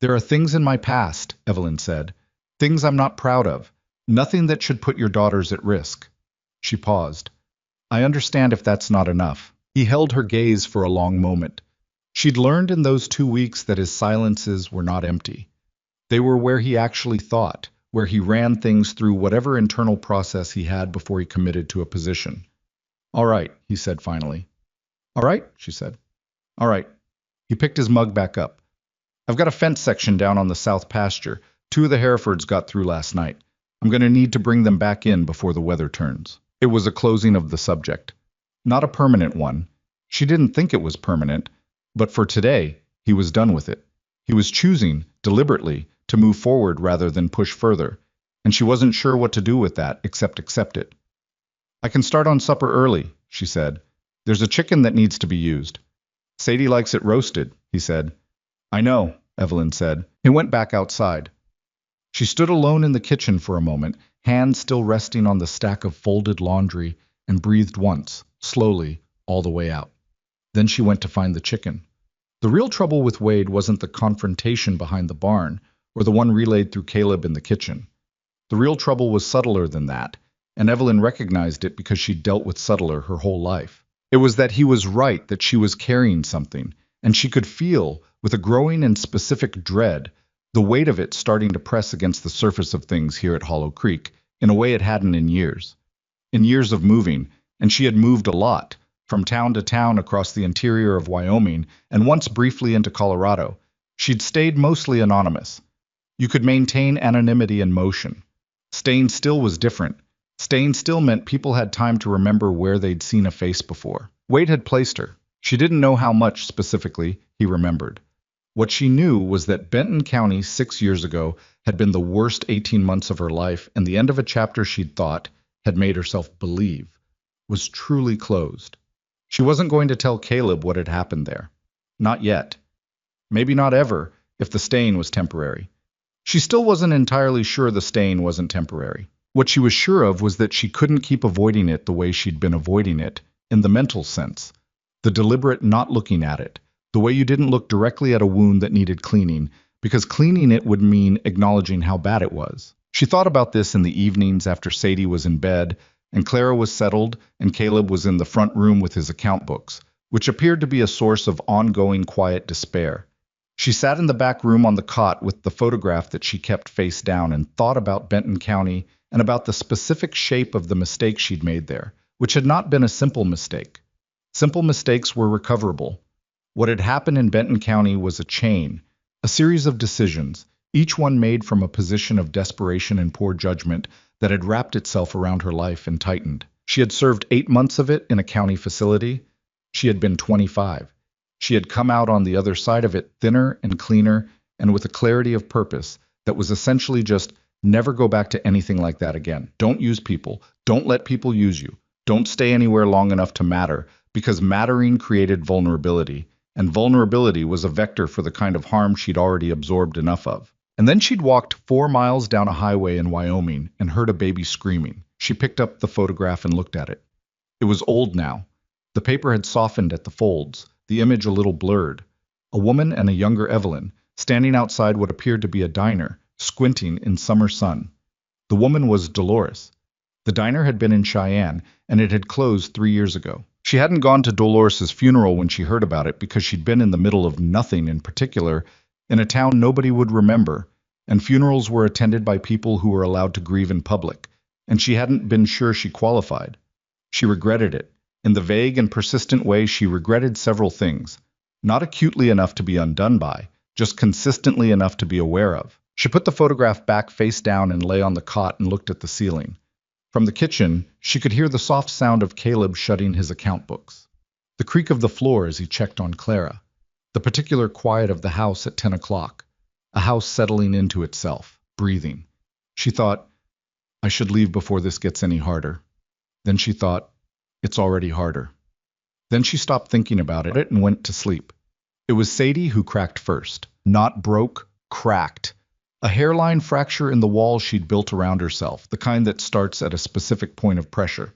Speaker 1: "There are things in my past," Evelyn said. "Things I'm not proud of. Nothing that should put your daughters at risk." She paused. "I understand if that's not enough." He held her gaze for a long moment. She'd learned in those 2 weeks that his silences were not empty. They were where he actually thought, where he ran things through whatever internal process he had before he committed to a position. "All right," he said finally. "All right," she said. "All right." He picked his mug back up. "I've got a fence section down on the south pasture. 2 of the Herefords got through last night. I'm going to need to bring them back in before the weather turns." It was a closing of the subject. Not a permanent one. She didn't think it was permanent, but for today, he was done with it. He was choosing, deliberately, to move forward rather than push further, and she wasn't sure what to do with that except accept it. "I can start on supper early," she said. "There's a chicken that needs to be used." "Sadie likes it roasted," he said. "I know," Evelyn said, and went back outside. She stood alone in the kitchen for a moment, hands still resting on the stack of folded laundry, and breathed once, slowly, all the way out. Then she went to find the chicken. The real trouble with Wade wasn't the confrontation behind the barn, or the one relayed through Caleb in the kitchen. The real trouble was subtler than that, and Evelyn recognized it because she'd dealt with subtler her whole life. It was that he was right, that she was carrying something, and she could feel, with a growing and specific dread, the weight of it starting to press against the surface of things here at Hollow Creek, in a way it hadn't in years. In years of moving, and she had moved a lot, from town to town across the interior of Wyoming, and once briefly into Colorado. She'd stayed mostly anonymous. You could maintain anonymity in motion. Staying still was different. Staying still meant people had time to remember where they'd seen a face before. Wade had placed her. She didn't know how much, specifically, he remembered. What she knew was that Benton County 6 years ago had been the worst 18 months of her life, and the end of a chapter she'd thought, had made herself believe, was truly closed. She wasn't going to tell Caleb what had happened there. Not yet. Maybe not ever, if the stain was temporary. She still wasn't entirely sure the stain wasn't temporary. What she was sure of was that she couldn't keep avoiding it the way she'd been avoiding it, in the mental sense. The deliberate not looking at it, the way you didn't look directly at a wound that needed cleaning, because cleaning it would mean acknowledging how bad it was. She thought about this in the evenings after Sadie was in bed, and Clara was settled, and Caleb was in the front room with his account books, which appeared to be a source of ongoing quiet despair. She sat in the back room on the cot with the photograph that she kept face down and thought about Benton County and about the specific shape of the mistake she'd made there, which had not been a simple mistake. Simple mistakes were recoverable. What had happened in Benton County was a chain, a series of decisions, each one made from a position of desperation and poor judgment that had wrapped itself around her life and tightened. She had served 8 months of it in a county facility. She had been 25. She had come out on the other side of it thinner and cleaner and with a clarity of purpose that was essentially just never go back to anything like that again. Don't use people. Don't let people use you. Don't stay anywhere long enough to matter, because mattering created vulnerability, and vulnerability was a vector for the kind of harm she'd already absorbed enough of. And then she'd walked 4 miles down a highway in Wyoming and heard a baby screaming. She picked up the photograph and looked at it. It was old now. The paper had softened at the folds, the image a little blurred. A woman and a younger Evelyn, standing outside what appeared to be a diner, squinting in summer sun. The woman was Dolores. The diner had been in Cheyenne, and it had closed 3 years ago. She hadn't gone to Dolores's funeral when she heard about it because she'd been in the middle of nothing in particular, in a town nobody would remember, and funerals were attended by people who were allowed to grieve in public, and she hadn't been sure she qualified. She regretted it. In the vague and persistent way she regretted several things, not acutely enough to be undone by, just consistently enough to be aware of. She put the photograph back face down and lay on the cot and looked at the ceiling. From the kitchen, she could hear the soft sound of Caleb shutting his account books, the creak of the floor as he checked on Clara, the particular quiet of the house at 10 o'clock, a house settling into itself, breathing. She thought, I should leave before this gets any harder. Then she thought, it's already harder. Then she stopped thinking about it and went to sleep. It was Sadie who cracked first. Not broke, cracked. A hairline fracture in the wall she'd built around herself, the kind that starts at a specific point of pressure.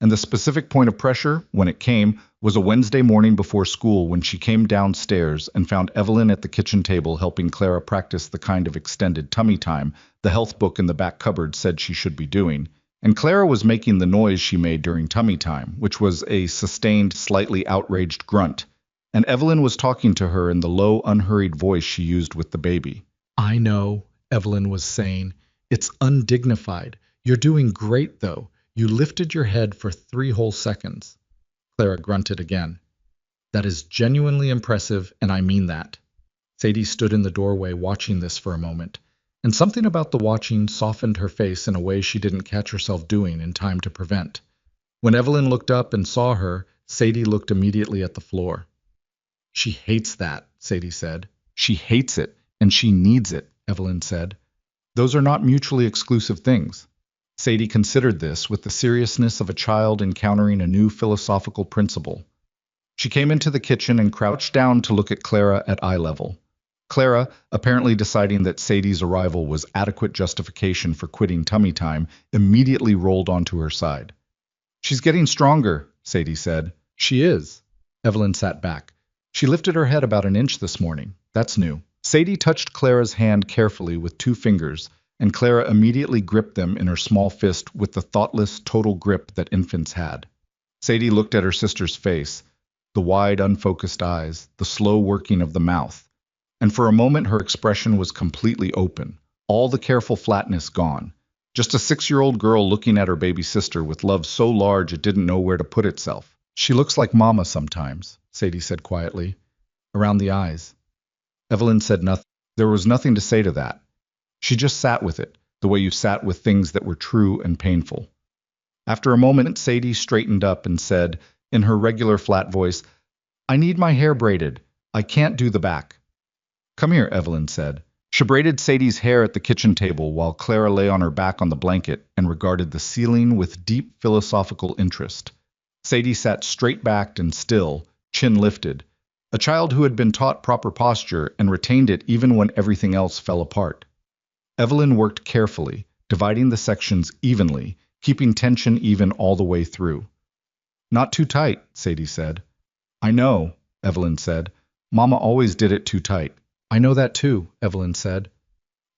Speaker 1: And the specific point of pressure, when it came, was a Wednesday morning before school when she came downstairs and found Evelyn at the kitchen table helping Clara practice the kind of extended tummy time the health book in the back cupboard said she should be doing. And Clara was making the noise she made during tummy time, which was a sustained, slightly outraged grunt. And Evelyn was talking to her in the low, unhurried voice she used with the baby. I know, Evelyn was saying. It's undignified. You're doing great, though. You lifted your head for 3 whole seconds. Clara grunted again. That is genuinely impressive, and I mean that. Sadie stood in the doorway watching this for a moment, and something about the watching softened her face in a way she didn't catch herself doing in time to prevent. When Evelyn looked up and saw her, Sadie looked immediately at the floor. She hates that, Sadie said. She hates it, and she needs it, Evelyn said. Those are not mutually exclusive things. Sadie considered this with the seriousness of a child encountering a new philosophical principle. She came into the kitchen and crouched down to look at Clara at eye level. Clara, apparently deciding that Sadie's arrival was adequate justification for quitting tummy time, immediately rolled onto her side. She's getting stronger, Sadie said. She is. Evelyn sat back. She lifted her head about an inch this morning. That's new. Sadie touched Clara's hand carefully with 2 fingers, and Clara immediately gripped them in her small fist with the thoughtless, total grip that infants had. Sadie looked at her sister's face, the wide, unfocused eyes, the slow working of the mouth, and for a moment her expression was completely open, all the careful flatness gone. Just a 6-year-old girl looking at her baby sister with love so large it didn't know where to put itself. She looks like Mama sometimes, Sadie said quietly. Around the eyes. Evelyn said nothing. There was nothing to say to that. She just sat with it, the way you sat with things that were true and painful. After a moment, Sadie straightened up and said, in her regular flat voice, I need my hair braided. I can't do the back. Come here, Evelyn said. She braided Sadie's hair at the kitchen table while Clara lay on her back on the blanket and regarded the ceiling with deep philosophical interest. Sadie sat straight-backed and still, chin lifted, a child who had been taught proper posture and retained it even when everything else fell apart. Evelyn worked carefully, dividing the sections evenly, keeping tension even all the way through. Not too tight, Sadie said. I know, Evelyn said. Mama always did it too tight. I know that too, Evelyn said.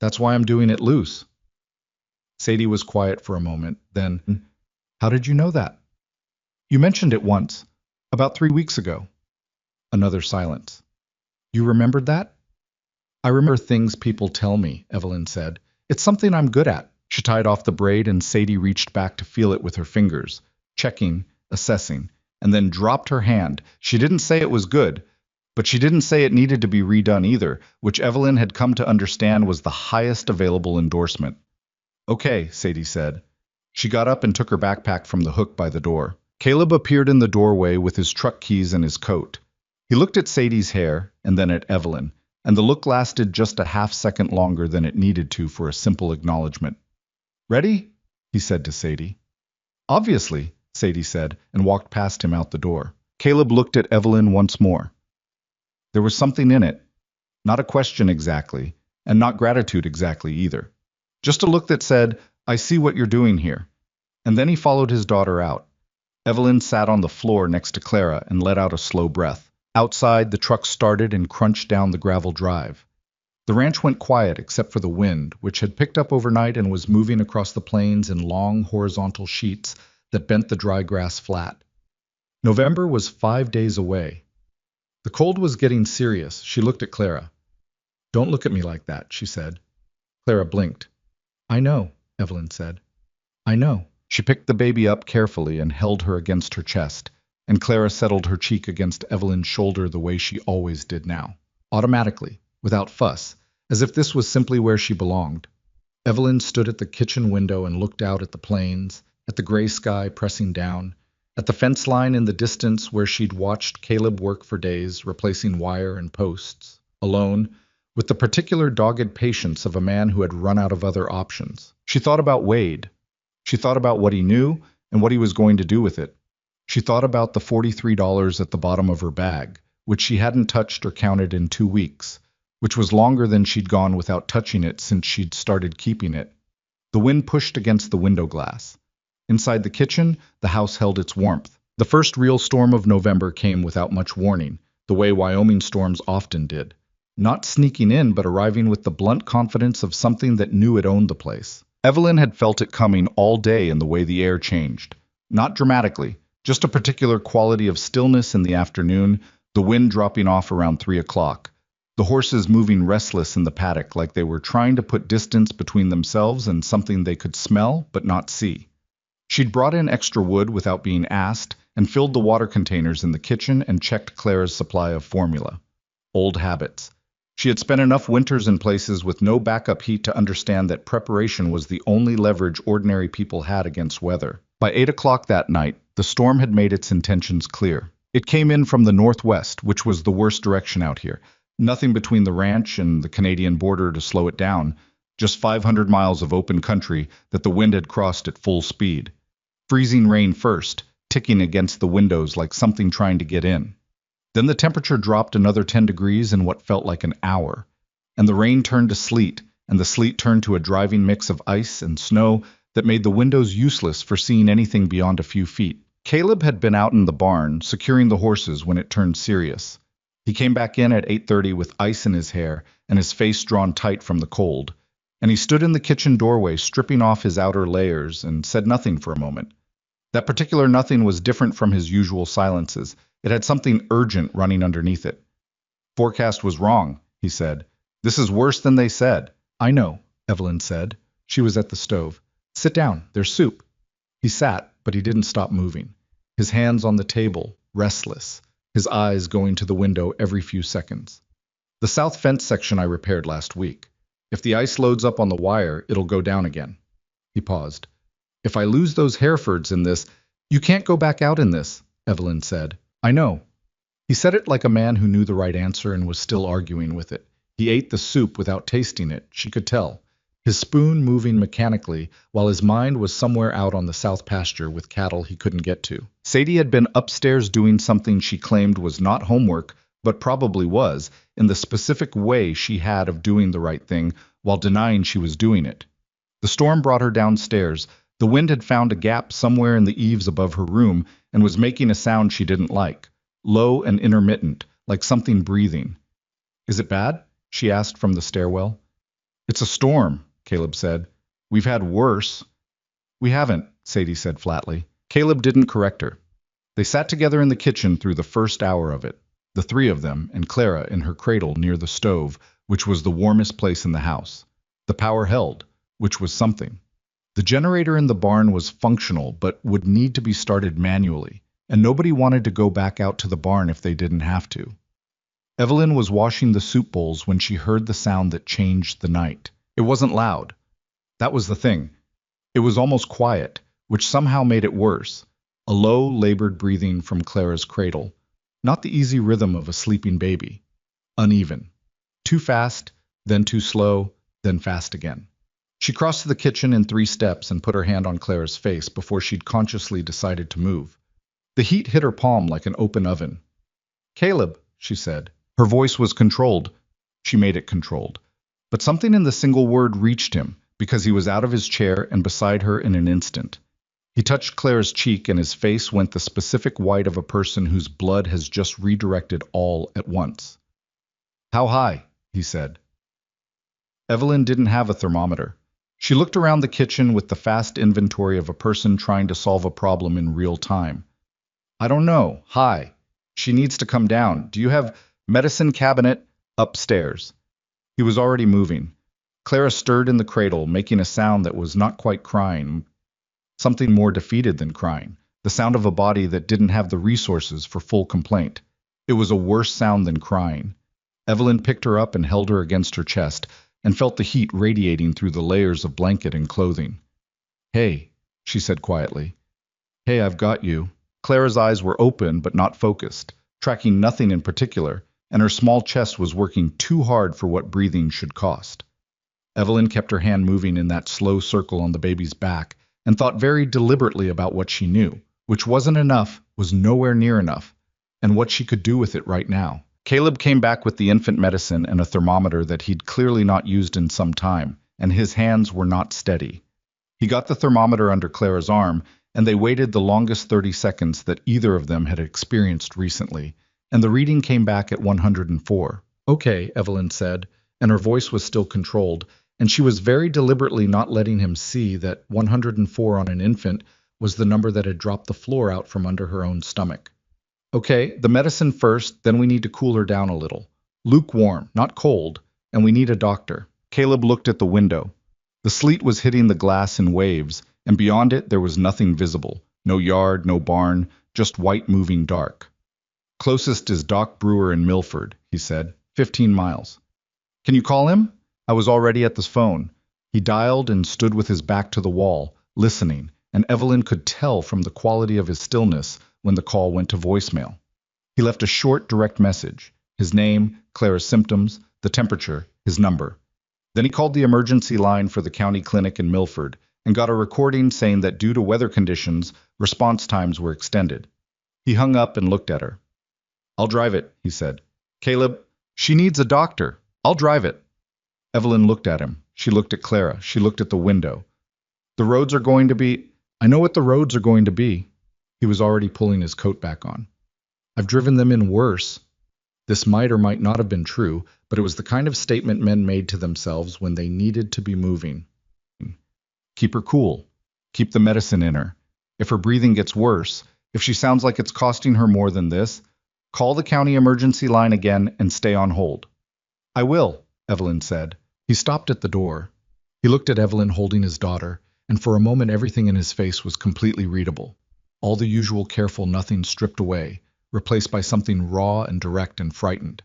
Speaker 1: That's why I'm doing it loose. Sadie was quiet for a moment, then, how did you know that? You mentioned it once, about 3 weeks ago. Another silence. You remembered that? I remember things people tell me, Evelyn said. It's something I'm good at. She tied off the braid and Sadie reached back to feel it with her fingers, checking, assessing, and then dropped her hand. She didn't say it was good, but she didn't say it needed to be redone either, which Evelyn had come to understand was the highest available endorsement. Okay, Sadie said. She got up and took her backpack from the hook by the door. Caleb appeared in the doorway with his truck keys and his coat. He looked at Sadie's hair and then at Evelyn, and the look lasted just a half-second longer than it needed to for a simple acknowledgement. Ready? He said to Sadie. Obviously, Sadie said, and walked past him out the door. Caleb looked at Evelyn once more. There was something in it. Not a question exactly, and not gratitude exactly either. Just a look that said, I see what you're doing here. And then he followed his daughter out. Evelyn sat on the floor next to Clara and let out a slow breath. Outside, the truck started and crunched down the gravel drive. The ranch went quiet except for the wind, which had picked up overnight and was moving across the plains in long horizontal sheets that bent the dry grass flat. November was 5 days away. The cold was getting serious. She looked at Clara. Don't look at me like that, she said. Clara blinked. I know, Evelyn said. I know. She picked the baby up carefully and held her against her chest, and Clara settled her cheek against Evelyn's shoulder the way she always did now, automatically, without fuss, as if this was simply where she belonged. Evelyn stood at the kitchen window and looked out at the plains, at the gray sky pressing down, at the fence line in the distance where she'd watched Caleb work for days, replacing wire and posts, alone, with the particular dogged patience of a man who had run out of other options. She thought about Wade. She thought about what he knew and what he was going to do with it. She thought about the $43 at the bottom of her bag, which she hadn't touched or counted in 2 weeks, which was longer than she'd gone without touching it since she'd started keeping it. The wind pushed against the window glass. Inside the kitchen, the house held its warmth. The first real storm of November came without much warning, the way Wyoming storms often did. Not sneaking in, but arriving with the blunt confidence of something that knew it owned the place. Evelyn had felt it coming all day in the way the air changed. Not dramatically, just a particular quality of stillness in the afternoon, the wind dropping off around 3 o'clock. The horses moving restless in the paddock like they were trying to put distance between themselves and something they could smell but not see. She'd brought in extra wood without being asked and filled the water containers in the kitchen and checked Clara's supply of formula. Old habits. She had spent enough winters in places with no backup heat to understand that preparation was the only leverage ordinary people had against weather. By 8 o'clock that night, the storm had made its intentions clear. It came in from the northwest, which was the worst direction out here. Nothing between the ranch and the Canadian border to slow it down, just 500 miles of open country that the wind had crossed at full speed. Freezing rain first, ticking against the windows like something trying to get in. Then the temperature dropped another 10 degrees in what felt like an hour, and the rain turned to sleet, and the sleet turned to a driving mix of ice and snow that made the windows useless for seeing anything beyond a few feet. Caleb had been out in the barn, securing the horses when it turned serious. He came back in at 8:30 with ice in his hair and his face drawn tight from the cold, and he stood in the kitchen doorway stripping off his outer layers and said nothing for a moment. That particular nothing was different from his usual silences. It had something urgent running underneath it. Forecast was wrong, he said. This is worse than they said. I know, Evelyn said. She was at the stove. Sit down, there's soup. He sat, but he didn't stop moving. His hands on the table, restless, his eyes going to the window every few seconds. The south fence section I repaired last week. If the ice loads up on the wire, it'll go down again. He paused. If I lose those Herefords in this, you can't go back out in this, Evelyn said. I know. He said it like a man who knew the right answer and was still arguing with it. He ate the soup without tasting it, she could tell, his spoon moving mechanically while his mind was somewhere out on the south pasture with cattle he couldn't get to. Sadie had been upstairs doing something she claimed was not homework, but probably was, in the specific way she had of doing the right thing while denying she was doing it. The storm brought her downstairs. The wind had found a gap somewhere in the eaves above her room and was making a sound she didn't like, low and intermittent, like something breathing. Is it bad? She asked from the stairwell. It's a storm, Caleb said. We've had worse. We haven't, Sadie said flatly. Caleb didn't correct her. They sat together in the kitchen through the first hour of it, the three of them and Clara in her cradle near the stove, which was the warmest place in the house. The power held, which was something. The generator in the barn was functional but would need to be started manually, and nobody wanted to go back out to the barn if they didn't have to. Evelyn was washing the soup bowls when she heard the sound that changed the night. It wasn't loud. That was the thing. It was almost quiet, which somehow made it worse. A low, labored breathing from Clara's cradle. Not the easy rhythm of a sleeping baby. Uneven. Too fast, then too slow, then fast again. She crossed to the kitchen in 3 steps and put her hand on Clara's face before she'd consciously decided to move. The heat hit her palm like an open oven. Caleb, she said. Her voice was controlled. She made it controlled. But something in the single word reached him, because he was out of his chair and beside her in an instant. He touched Clara's cheek and his face went the specific white of a person whose blood has just redirected all at once. How high? He said. Evelyn didn't have a thermometer. She looked around the kitchen with the fast inventory of a person trying to solve a problem in real time. I don't know. High. She needs to come down. Do you have medicine cabinet upstairs? He was already moving. Clara stirred in the cradle, making a sound that was not quite crying, something more defeated than crying, the sound of a body that didn't have the resources for full complaint. It was a worse sound than crying. Evelyn picked her up and held her against her chest, and felt the heat radiating through the layers of blanket and clothing. Hey, she said quietly. Hey, I've got you. Clara's eyes were open but not focused, tracking nothing in particular, and her small chest was working too hard for what breathing should cost. Evelyn kept her hand moving in that slow circle on the baby's back and thought very deliberately about what she knew, which wasn't enough, was nowhere near enough, and what she could do with it right now. Caleb came back with the infant medicine and a thermometer that he'd clearly not used in some time, and his hands were not steady. He got the thermometer under Clara's arm, and they waited the longest 30 seconds that either of them had experienced recently, and the reading came back at 104. Okay, Evelyn said, and her voice was still controlled, and she was very deliberately not letting him see that 104 on an infant was the number that had dropped the floor out from under her own stomach. Okay, the medicine first, then we need to cool her down a little. Lukewarm, not cold, and we need a doctor. Caleb looked at the window. The sleet was hitting the glass in waves, and beyond it there was nothing visible. No yard, no barn, just white moving dark. Closest is Doc Brewer in Milford, he said. 15 miles. Can you call him? I was already at the phone. He dialed and stood with his back to the wall, listening, and Evelyn could tell from the quality of his stillness when the call went to voicemail. He left a short, direct message. His name, Clara's symptoms, the temperature, his number. Then he called the emergency line for the county clinic in Milford and got a recording saying that due to weather conditions, response times were extended. He hung up and looked at her. I'll drive it, he said. Caleb, she needs a doctor. I'll drive it. Evelyn looked at him. She looked at Clara. She looked at the window. The roads are going to be... I know what the roads are going to be. He was already pulling his coat back on. I've driven them in worse. This might or might not have been true, but it was the kind of statement men made to themselves when they needed to be moving. Keep her cool. Keep the medicine in her. If her breathing gets worse, if she sounds like it's costing her more than this, call the county emergency line again and stay on hold. I will, Evelyn said. He stopped at the door. He looked at Evelyn holding his daughter, and for a moment everything in his face was completely readable. All the usual careful nothing stripped away, replaced by something raw and direct and frightened.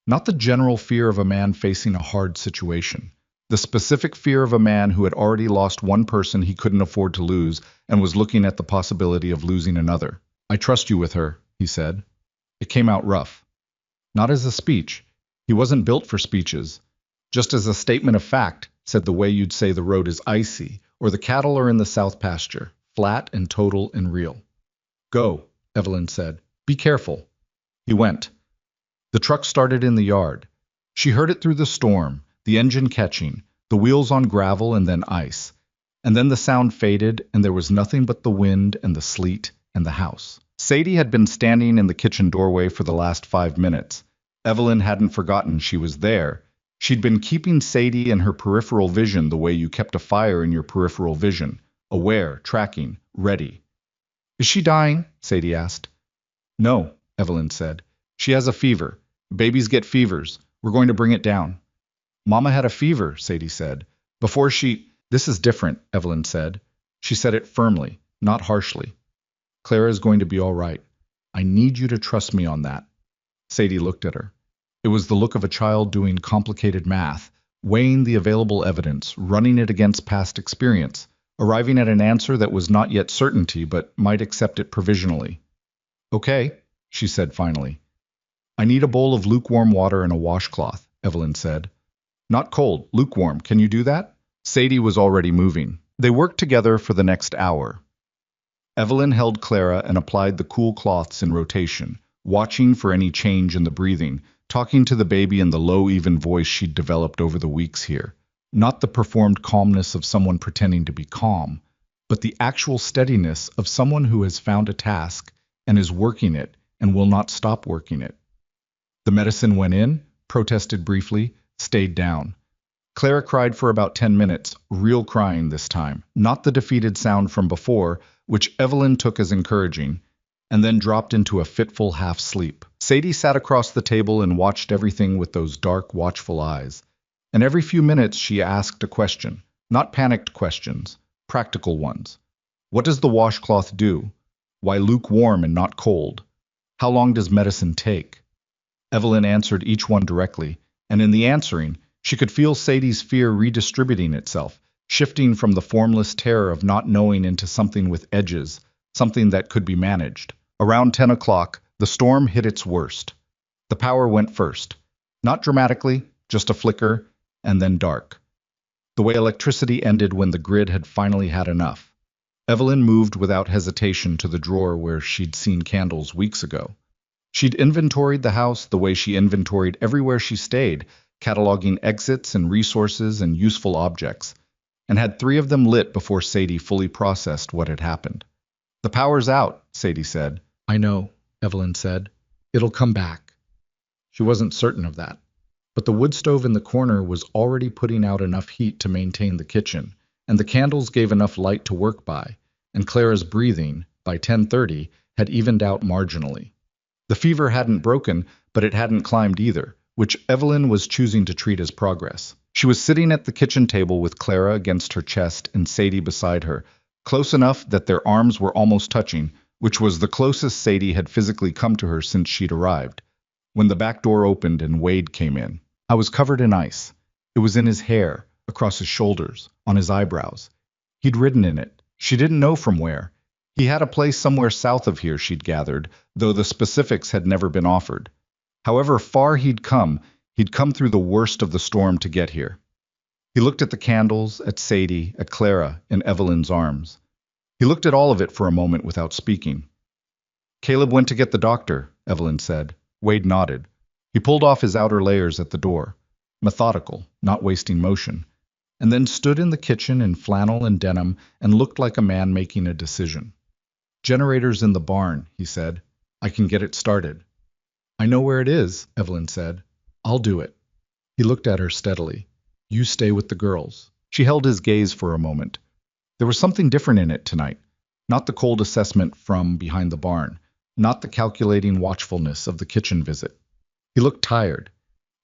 Speaker 1: Not the general fear of a man facing a hard situation. The specific fear of a man who had already lost one person he couldn't afford to lose and was looking at the possibility of losing another. I trust you with her, he said. It came out rough. Not as a speech. He wasn't built for speeches. Just as a statement of fact, said the way you'd say the road is icy, or the cattle are in the south pasture, flat and total and real. Go, Evelyn said. Be careful. He went. The truck started in the yard. She heard it through the storm, the engine catching, the wheels on gravel and then ice. And then the sound faded, and there was nothing but the wind and the sleet and the house. Sadie had been standing in the kitchen doorway for the last 5 minutes. Evelyn hadn't forgotten she was there. She'd been keeping Sadie in her peripheral vision the way you kept a fire in your peripheral vision, aware, tracking, ready. Is she dying? Sadie asked. No, Evelyn said. She has a fever. Babies get fevers. We're going to bring it down. Mama had a fever, Sadie said. Before she... This is different, Evelyn said. She said it firmly, not harshly. Clara is going to be all right. I need you to trust me on that. Sadie looked at her. It was the look of a child doing complicated math, weighing the available evidence, running it against past experience, arriving at an answer that was not yet certainty but might accept it provisionally. Okay, she said finally. I need a bowl of lukewarm water and a washcloth, Evelyn said. Not cold, lukewarm. Can you do that? Sadie was already moving. They worked together for the next hour. Evelyn held Clara and applied the cool cloths in rotation, watching for any change in the breathing, talking to the baby in the low, even voice she'd developed over the weeks here. Not the performed calmness of someone pretending to be calm, but the actual steadiness of someone who has found a task and is working it and will not stop working it. The medicine went in, protested briefly, stayed down. Clara cried for about 10 minutes, real crying this time, not the defeated sound from before, which Evelyn took as encouraging, and then dropped into a fitful half-sleep. Sadie sat across the table and watched everything with those dark, watchful eyes. And every few minutes she asked a question, not panicked questions, practical ones. What does the washcloth do? Why lukewarm and not cold? How long does medicine take? Evelyn answered each one directly, and in the answering, she could feel Sadie's fear redistributing itself, shifting from the formless terror of not knowing into something with edges, something that could be managed. Around 10 o'clock, the storm hit its worst. The power went first. Not dramatically, just a flicker, and then dark. The way electricity ended when the grid had finally had enough. Evelyn moved without hesitation to the drawer where she'd seen candles weeks ago. She'd inventoried the house the way she inventoried everywhere she stayed, cataloging exits and resources and useful objects, and had 3 of them lit before Sadie fully processed what had happened. The power's out, Sadie said. I know, Evelyn said. It'll come back. She wasn't certain of that. But the wood stove in the corner was already putting out enough heat to maintain the kitchen, and the candles gave enough light to work by, and Clara's breathing, by 10:30, had evened out marginally. The fever hadn't broken, but it hadn't climbed either, which Evelyn was choosing to treat as progress. She was sitting at the kitchen table with Clara against her chest and Sadie beside her, close enough that their arms were almost touching, which was the closest Sadie had physically come to her since she'd arrived, when the back door opened and Wade came in. I was covered in ice. It was in his hair, across his shoulders, on his eyebrows. He'd ridden in it. She didn't know from where. He had a place somewhere south of here, she'd gathered, though the specifics had never been offered. However far he'd come through the worst of the storm to get here. He looked at the candles, at Sadie, at Clara, in Evelyn's arms. He looked at all of it for a moment without speaking. Caleb went to get the doctor, Evelyn said. Wade nodded. He pulled off his outer layers at the door, methodical, not wasting motion, and then stood in the kitchen in flannel and denim and looked like a man making a decision. Generator's in the barn, he said. I can get it started. I know where it is, Evelyn said. I'll do it. He looked at her steadily. You stay with the girls. She held his gaze for a moment. There was something different in it tonight. Not the cold assessment from behind the barn. Not the calculating watchfulness of the kitchen visit. He looked tired.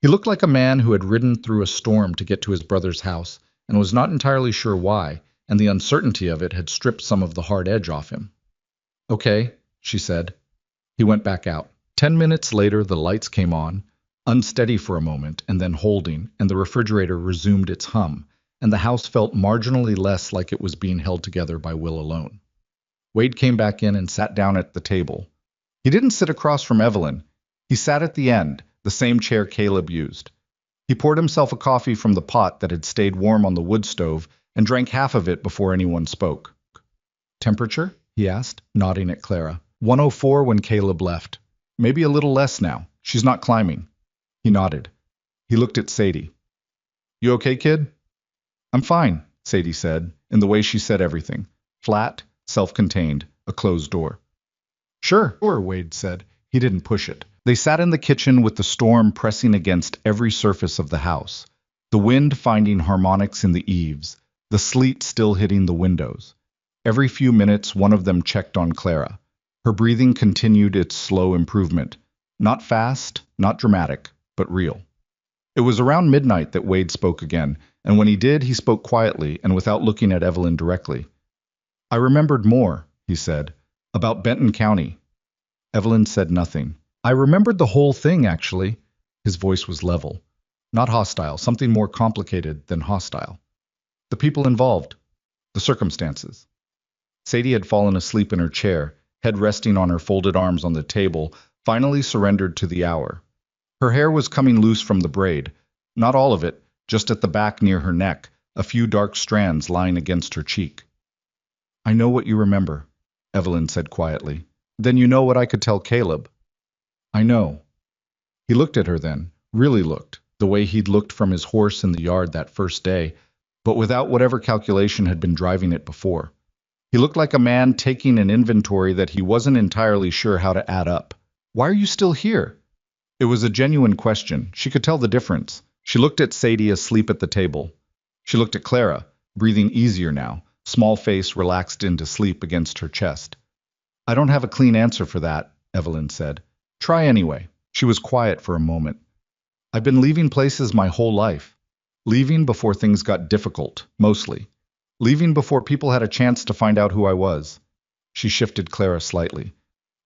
Speaker 1: He looked like a man who had ridden through a storm to get to his brother's house and was not entirely sure why, and the uncertainty of it had stripped some of the hard edge off him. Okay, she said. He went back out. 10 minutes later, the lights came on, unsteady for a moment and then holding, and the refrigerator resumed its hum, and the house felt marginally less like it was being held together by will alone. Wade came back in and sat down at the table. He didn't sit across from Evelyn. He sat at the end, the same chair Caleb used. He poured himself a coffee from the pot that had stayed warm on the wood stove and drank half of it before anyone spoke. Temperature? He asked, nodding at Clara. 104 when Caleb left. Maybe a little less now. She's not climbing. He nodded. He looked at Sadie. You okay, kid? I'm fine, Sadie said, in the way she said everything. Flat, self-contained, a closed door. Sure, Wade said. He didn't push it. They sat in the kitchen with the storm pressing against every surface of the house, the wind finding harmonics in the eaves, the sleet still hitting the windows. Every few minutes, one of them checked on Clara. Her breathing continued its slow improvement. Not fast, not dramatic, but real. It was around midnight that Wade spoke again, and when he did, he spoke quietly and without looking at Evelyn directly. I remembered more, he said, about Benton County. Evelyn said nothing. I remembered the whole thing, actually. His voice was level. Not hostile, something more complicated than hostile. The people involved. The circumstances. Sadie had fallen asleep in her chair, head resting on her folded arms on the table, finally surrendered to the hour. Her hair was coming loose from the braid. Not all of it, just at the back near her neck, a few dark strands lying against her cheek. I know what you remember, Evelyn said quietly. Then you know what I could tell Caleb. I know. He looked at her then, really looked, the way he'd looked from his horse in the yard that first day, but without whatever calculation had been driving it before. He looked like a man taking an inventory that he wasn't entirely sure how to add up. Why are you still here? It was a genuine question. She could tell the difference. She looked at Sadie asleep at the table. She looked at Clara, breathing easier now, small face relaxed into sleep against her chest. I don't have a clean answer for that, Evelyn said. Try anyway. She was quiet for a moment. I've been leaving places my whole life. Leaving before things got difficult, mostly. Leaving before people had a chance to find out who I was. She shifted Clara slightly.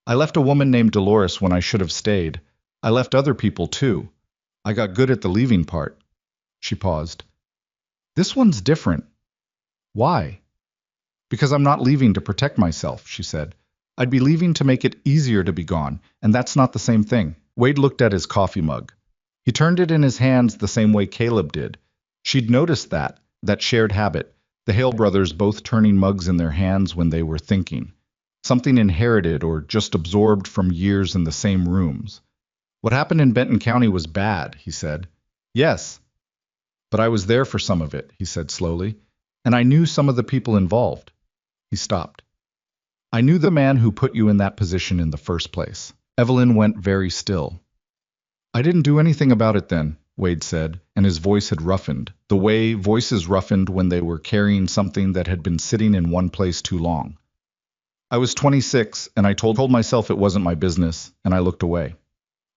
Speaker 1: I left a woman named Dolores when I should have stayed. I left other people too. I got good at the leaving part. She paused. This one's different. Why? Because I'm not leaving to protect myself, she said. I'd be leaving to make it easier to be gone, and that's not the same thing. Wade looked at his coffee mug. He turned it in his hands the same way Caleb did. She'd noticed that shared habit, the Hale brothers both turning mugs in their hands when they were thinking. Something inherited or just absorbed from years in the same rooms. What happened in Benton County was bad, he said. Yes. But I was there for some of it, he said slowly, and I knew some of the people involved. He stopped. I knew the man who put you in that position in the first place. Evelyn went very still. I didn't do anything about it then, Wade said, and his voice had roughened, the way voices roughened when they were carrying something that had been sitting in one place too long. I was 26, and I told myself it wasn't my business, and I looked away.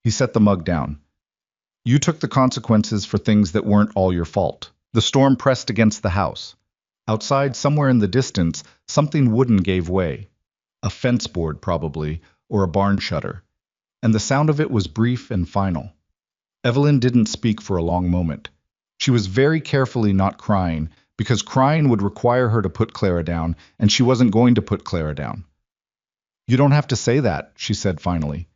Speaker 1: He set the mug down. You took the consequences for things that weren't all your fault. The storm pressed against the house. Outside, somewhere in the distance, something wooden gave way. A fence board, probably, or a barn shutter. And the sound of it was brief and final. Evelyn didn't speak for a long moment. She was very carefully not crying, because crying would require her to put Clara down, and she wasn't going to put Clara down. You don't have to say that, she said finally.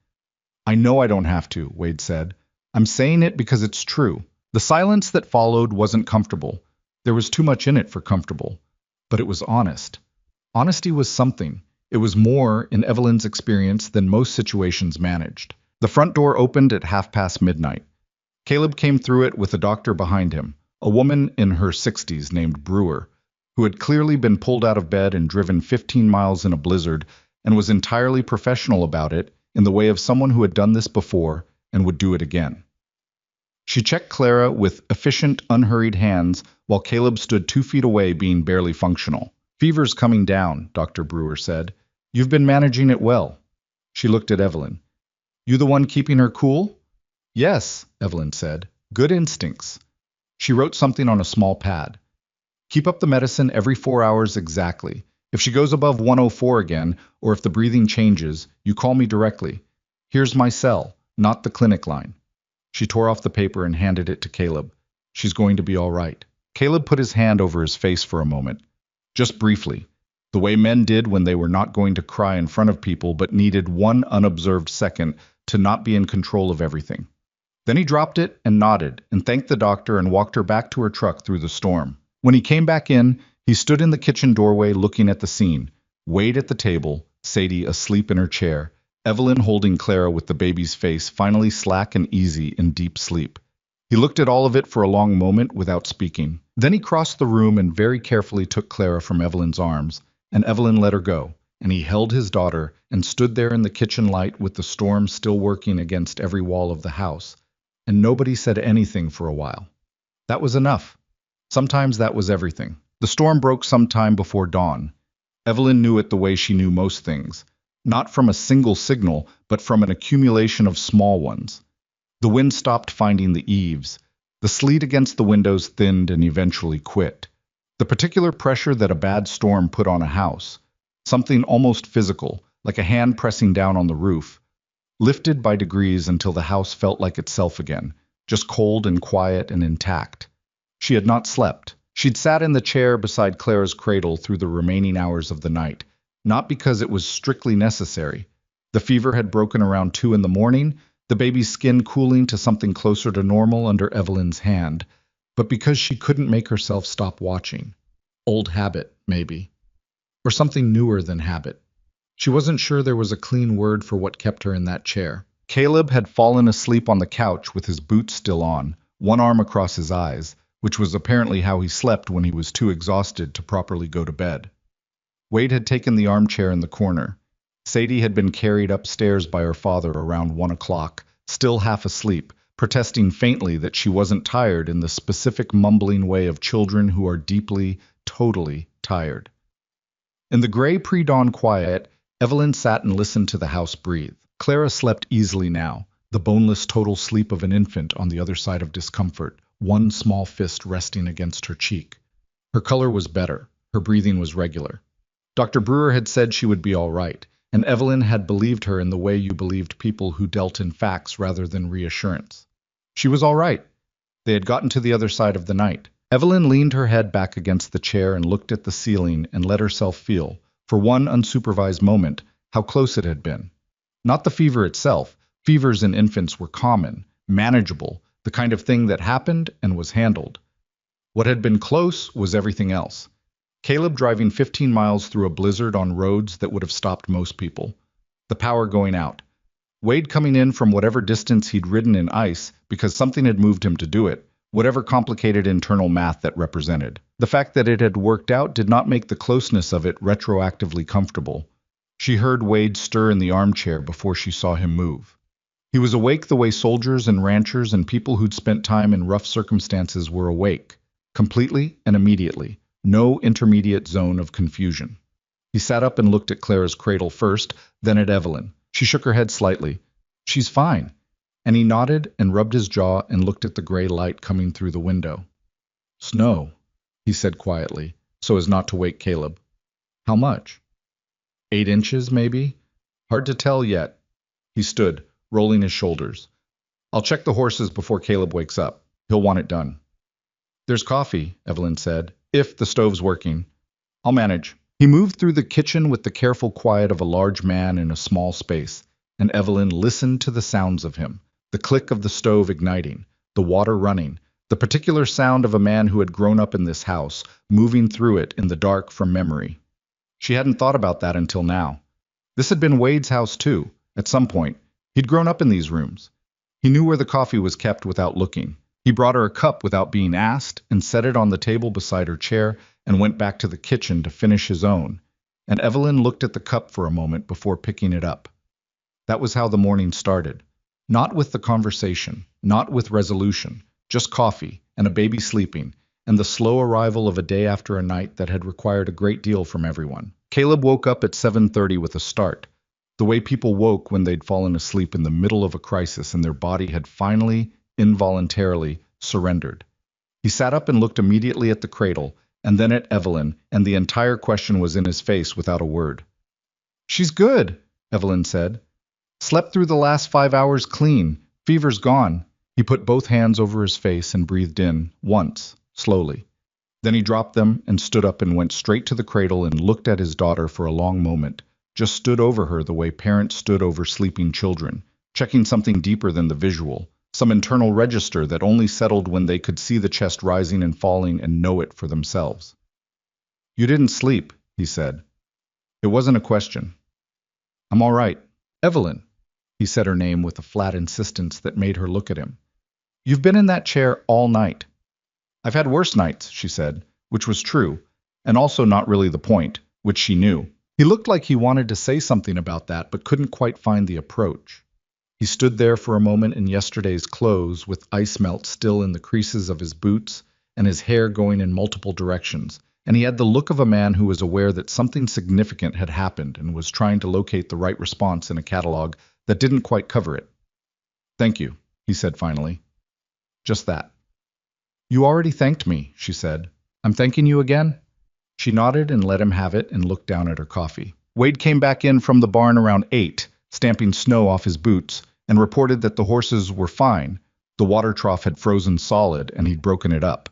Speaker 1: I know I don't have to, Wade said. I'm saying it because it's true. The silence that followed wasn't comfortable. There was too much in it for comfortable. But it was honest. Honesty was something. It was more, in Evelyn's experience, than most situations managed. The front door opened at midnight. Caleb came through it with a doctor behind him, a woman in her 60s named Brewer, who had clearly been pulled out of bed and driven 15 miles in a blizzard and was entirely professional about it in the way of someone who had done this before and would do it again. She checked Clara with efficient, unhurried hands while Caleb stood 2 feet away being barely functional. "Fever's coming down," Dr. Brewer said. "You've been managing it well." She looked at Evelyn. "You the one keeping her cool?" "Yes," Evelyn said. "Good instincts." She wrote something on a small pad. "Keep up the medicine every 4 hours exactly. If she goes above 104 again, or if the breathing changes, you call me directly. Here's my cell, not the clinic line." She tore off the paper and handed it to Caleb. "She's going to be all right." Caleb put his hand over his face for a moment. Just briefly, the way men did when they were not going to cry in front of people but needed one unobserved second to not be in control of everything. Then he dropped it and nodded and thanked the doctor and walked her back to her truck through the storm. When he came back in, he stood in the kitchen doorway looking at the scene. Wade at the table, Sadie asleep in her chair, Evelyn holding Clara with the baby's face finally slack and easy in deep sleep. He looked at all of it for a long moment without speaking. Then he crossed the room and very carefully took Clara from Evelyn's arms, and Evelyn let her go, and he held his daughter and stood there in the kitchen light with the storm still working against every wall of the house, and nobody said anything for a while. That was enough. Sometimes that was everything. The storm broke sometime before dawn. Evelyn knew it the way she knew most things, not from a single signal, but from an accumulation of small ones. The wind stopped finding the eaves. The sleet against the windows thinned and eventually quit. The particular pressure that a bad storm put on a house, something almost physical, like a hand pressing down on the roof, lifted by degrees until the house felt like itself again, just cold and quiet and intact. She had not slept. She'd sat in the chair beside Clara's cradle through the remaining hours of the night, not because it was strictly necessary. The fever had broken around 2 in the morning, the baby's skin cooling to something closer to normal under Evelyn's hand, but because she couldn't make herself stop watching. Old habit, maybe. Or something newer than habit. She wasn't sure there was a clean word for what kept her in that chair. Caleb had fallen asleep on the couch with his boots still on, one arm across his eyes, which was apparently how he slept when he was too exhausted to properly go to bed. Wade had taken the armchair in the corner. Sadie had been carried upstairs by her father around 1 o'clock, still half asleep, protesting faintly that she wasn't tired in the specific mumbling way of children who are deeply, totally tired. In the gray pre-dawn quiet, Evelyn sat and listened to the house breathe. Clara slept easily now, the boneless total sleep of an infant on the other side of discomfort, one small fist resting against her cheek. Her color was better. Her breathing was regular. Dr. Brewer had said she would be all right, and Evelyn had believed her in the way you believed people who dealt in facts rather than reassurance. She was all right. They had gotten to the other side of the night. Evelyn leaned her head back against the chair and looked at the ceiling and let herself feel, for one unsupervised moment, how close it had been. Not the fever itself. Fevers in infants were common, manageable, the kind of thing that happened and was handled. What had been close was everything else. Caleb driving 15 miles through a blizzard on roads that would have stopped most people. The power going out. Wade coming in from whatever distance he'd ridden in ice because something had moved him to do it, whatever complicated internal math that represented. The fact that it had worked out did not make the closeness of it retroactively comfortable. She heard Wade stir in the armchair before she saw him move. He was awake the way soldiers and ranchers and people who'd spent time in rough circumstances were awake, completely and immediately. No intermediate zone of confusion. He sat up and looked at Clara's cradle first, then at Evelyn. She shook her head slightly. "She's fine." And he nodded and rubbed his jaw and looked at the gray light coming through the window. "Snow," he said quietly, so as not to wake Caleb. "How much?" 8 inches, maybe? Hard to tell yet. He stood, rolling his shoulders. "I'll check the horses before Caleb wakes up. He'll want it done." "There's coffee," Evelyn said, "if the stove's working. I'll manage." He moved through the kitchen with the careful quiet of a large man in a small space, and Evelyn listened to the sounds of him, the click of the stove igniting, the water running, the particular sound of a man who had grown up in this house, moving through it in the dark from memory. She hadn't thought about that until now. This had been Wade's house too, at some point. He'd grown up in these rooms. He knew where the coffee was kept without looking. He brought her a cup without being asked and set it on the table beside her chair and went back to the kitchen to finish his own, and Evelyn looked at the cup for a moment before picking it up. That was how the morning started. Not with the conversation, not with resolution, just coffee and a baby sleeping, and the slow arrival of a day after a night that had required a great deal from everyone. Caleb woke up at 7:30 with a start, the way people woke when they'd fallen asleep in the middle of a crisis and their body had finally, involuntarily, surrendered. He sat up and looked immediately at the cradle, and then at Evelyn, and the entire question was in his face without a word. "She's good," Evelyn said. "Slept through the last 5 hours clean. Fever's gone." He put both hands over his face and breathed in, once, slowly. Then he dropped them and stood up and went straight to the cradle and looked at his daughter for a long moment, just stood over her the way parents stood over sleeping children, checking something deeper than the visual, some internal register that only settled when they could see the chest rising and falling and know it for themselves. "You didn't sleep," he said. It wasn't a question. "I'm all right. Evelyn." He said her name with a flat insistence that made her look at him. "You've been in that chair all night." "I've had worse nights," she said, which was true, and also not really the point, which she knew. He looked like he wanted to say something about that, but couldn't quite find the approach. He stood there for a moment in yesterday's clothes, with ice melt still in the creases of his boots, and his hair going in multiple directions, and he had the look of a man who was aware that something significant had happened and was trying to locate the right response in a catalog that didn't quite cover it. "Thank you," he said finally. "Just that." "You already thanked me," she said. "I'm thanking you again?" She nodded and let him have it and looked down at her coffee. Wade came back in from the barn around 8, stamping snow off his boots, and reported that the horses were fine. The water trough had frozen solid, and he'd broken it up.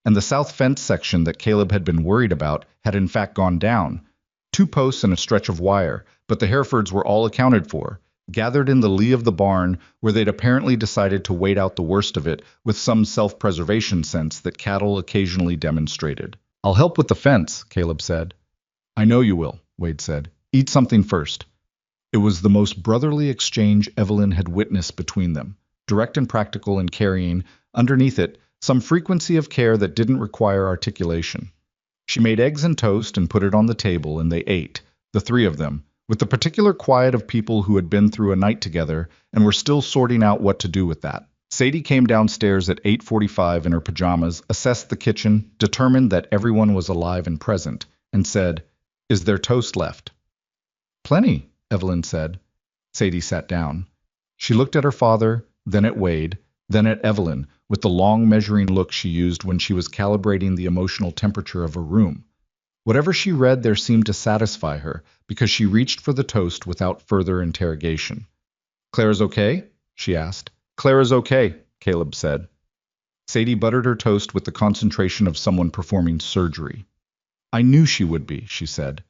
Speaker 1: And the south fence section that Caleb had been worried about had in fact gone down. 2 posts and a stretch of wire, but the Herefords were all accounted for, gathered in the lee of the barn, where they'd apparently decided to wait out the worst of it with some self-preservation sense that cattle occasionally demonstrated. "I'll help with the fence," Caleb said. "I know you will," Wade said. "Eat something first." It was the most brotherly exchange Evelyn had witnessed between them, direct and practical and carrying, underneath it, some frequency of care that didn't require articulation. She made eggs and toast and put it on the table, and they ate, the 3 of them, with the particular quiet of people who had been through a night together and were still sorting out what to do with that. Sadie came downstairs at 8:45 in her pajamas, assessed the kitchen, determined that everyone was alive and present, and said, "Is there toast left?" "Plenty," Evelyn said. Sadie sat down. She looked at her father, then at Wade, then at Evelyn, with the long measuring look she used when she was calibrating the emotional temperature of a room. Whatever she read there seemed to satisfy her, because she reached for the toast without further interrogation. "Clara's okay?" she asked. "Clara's okay," Caleb said. Sadie buttered her toast with the concentration of someone performing surgery. "I knew she would be," she said.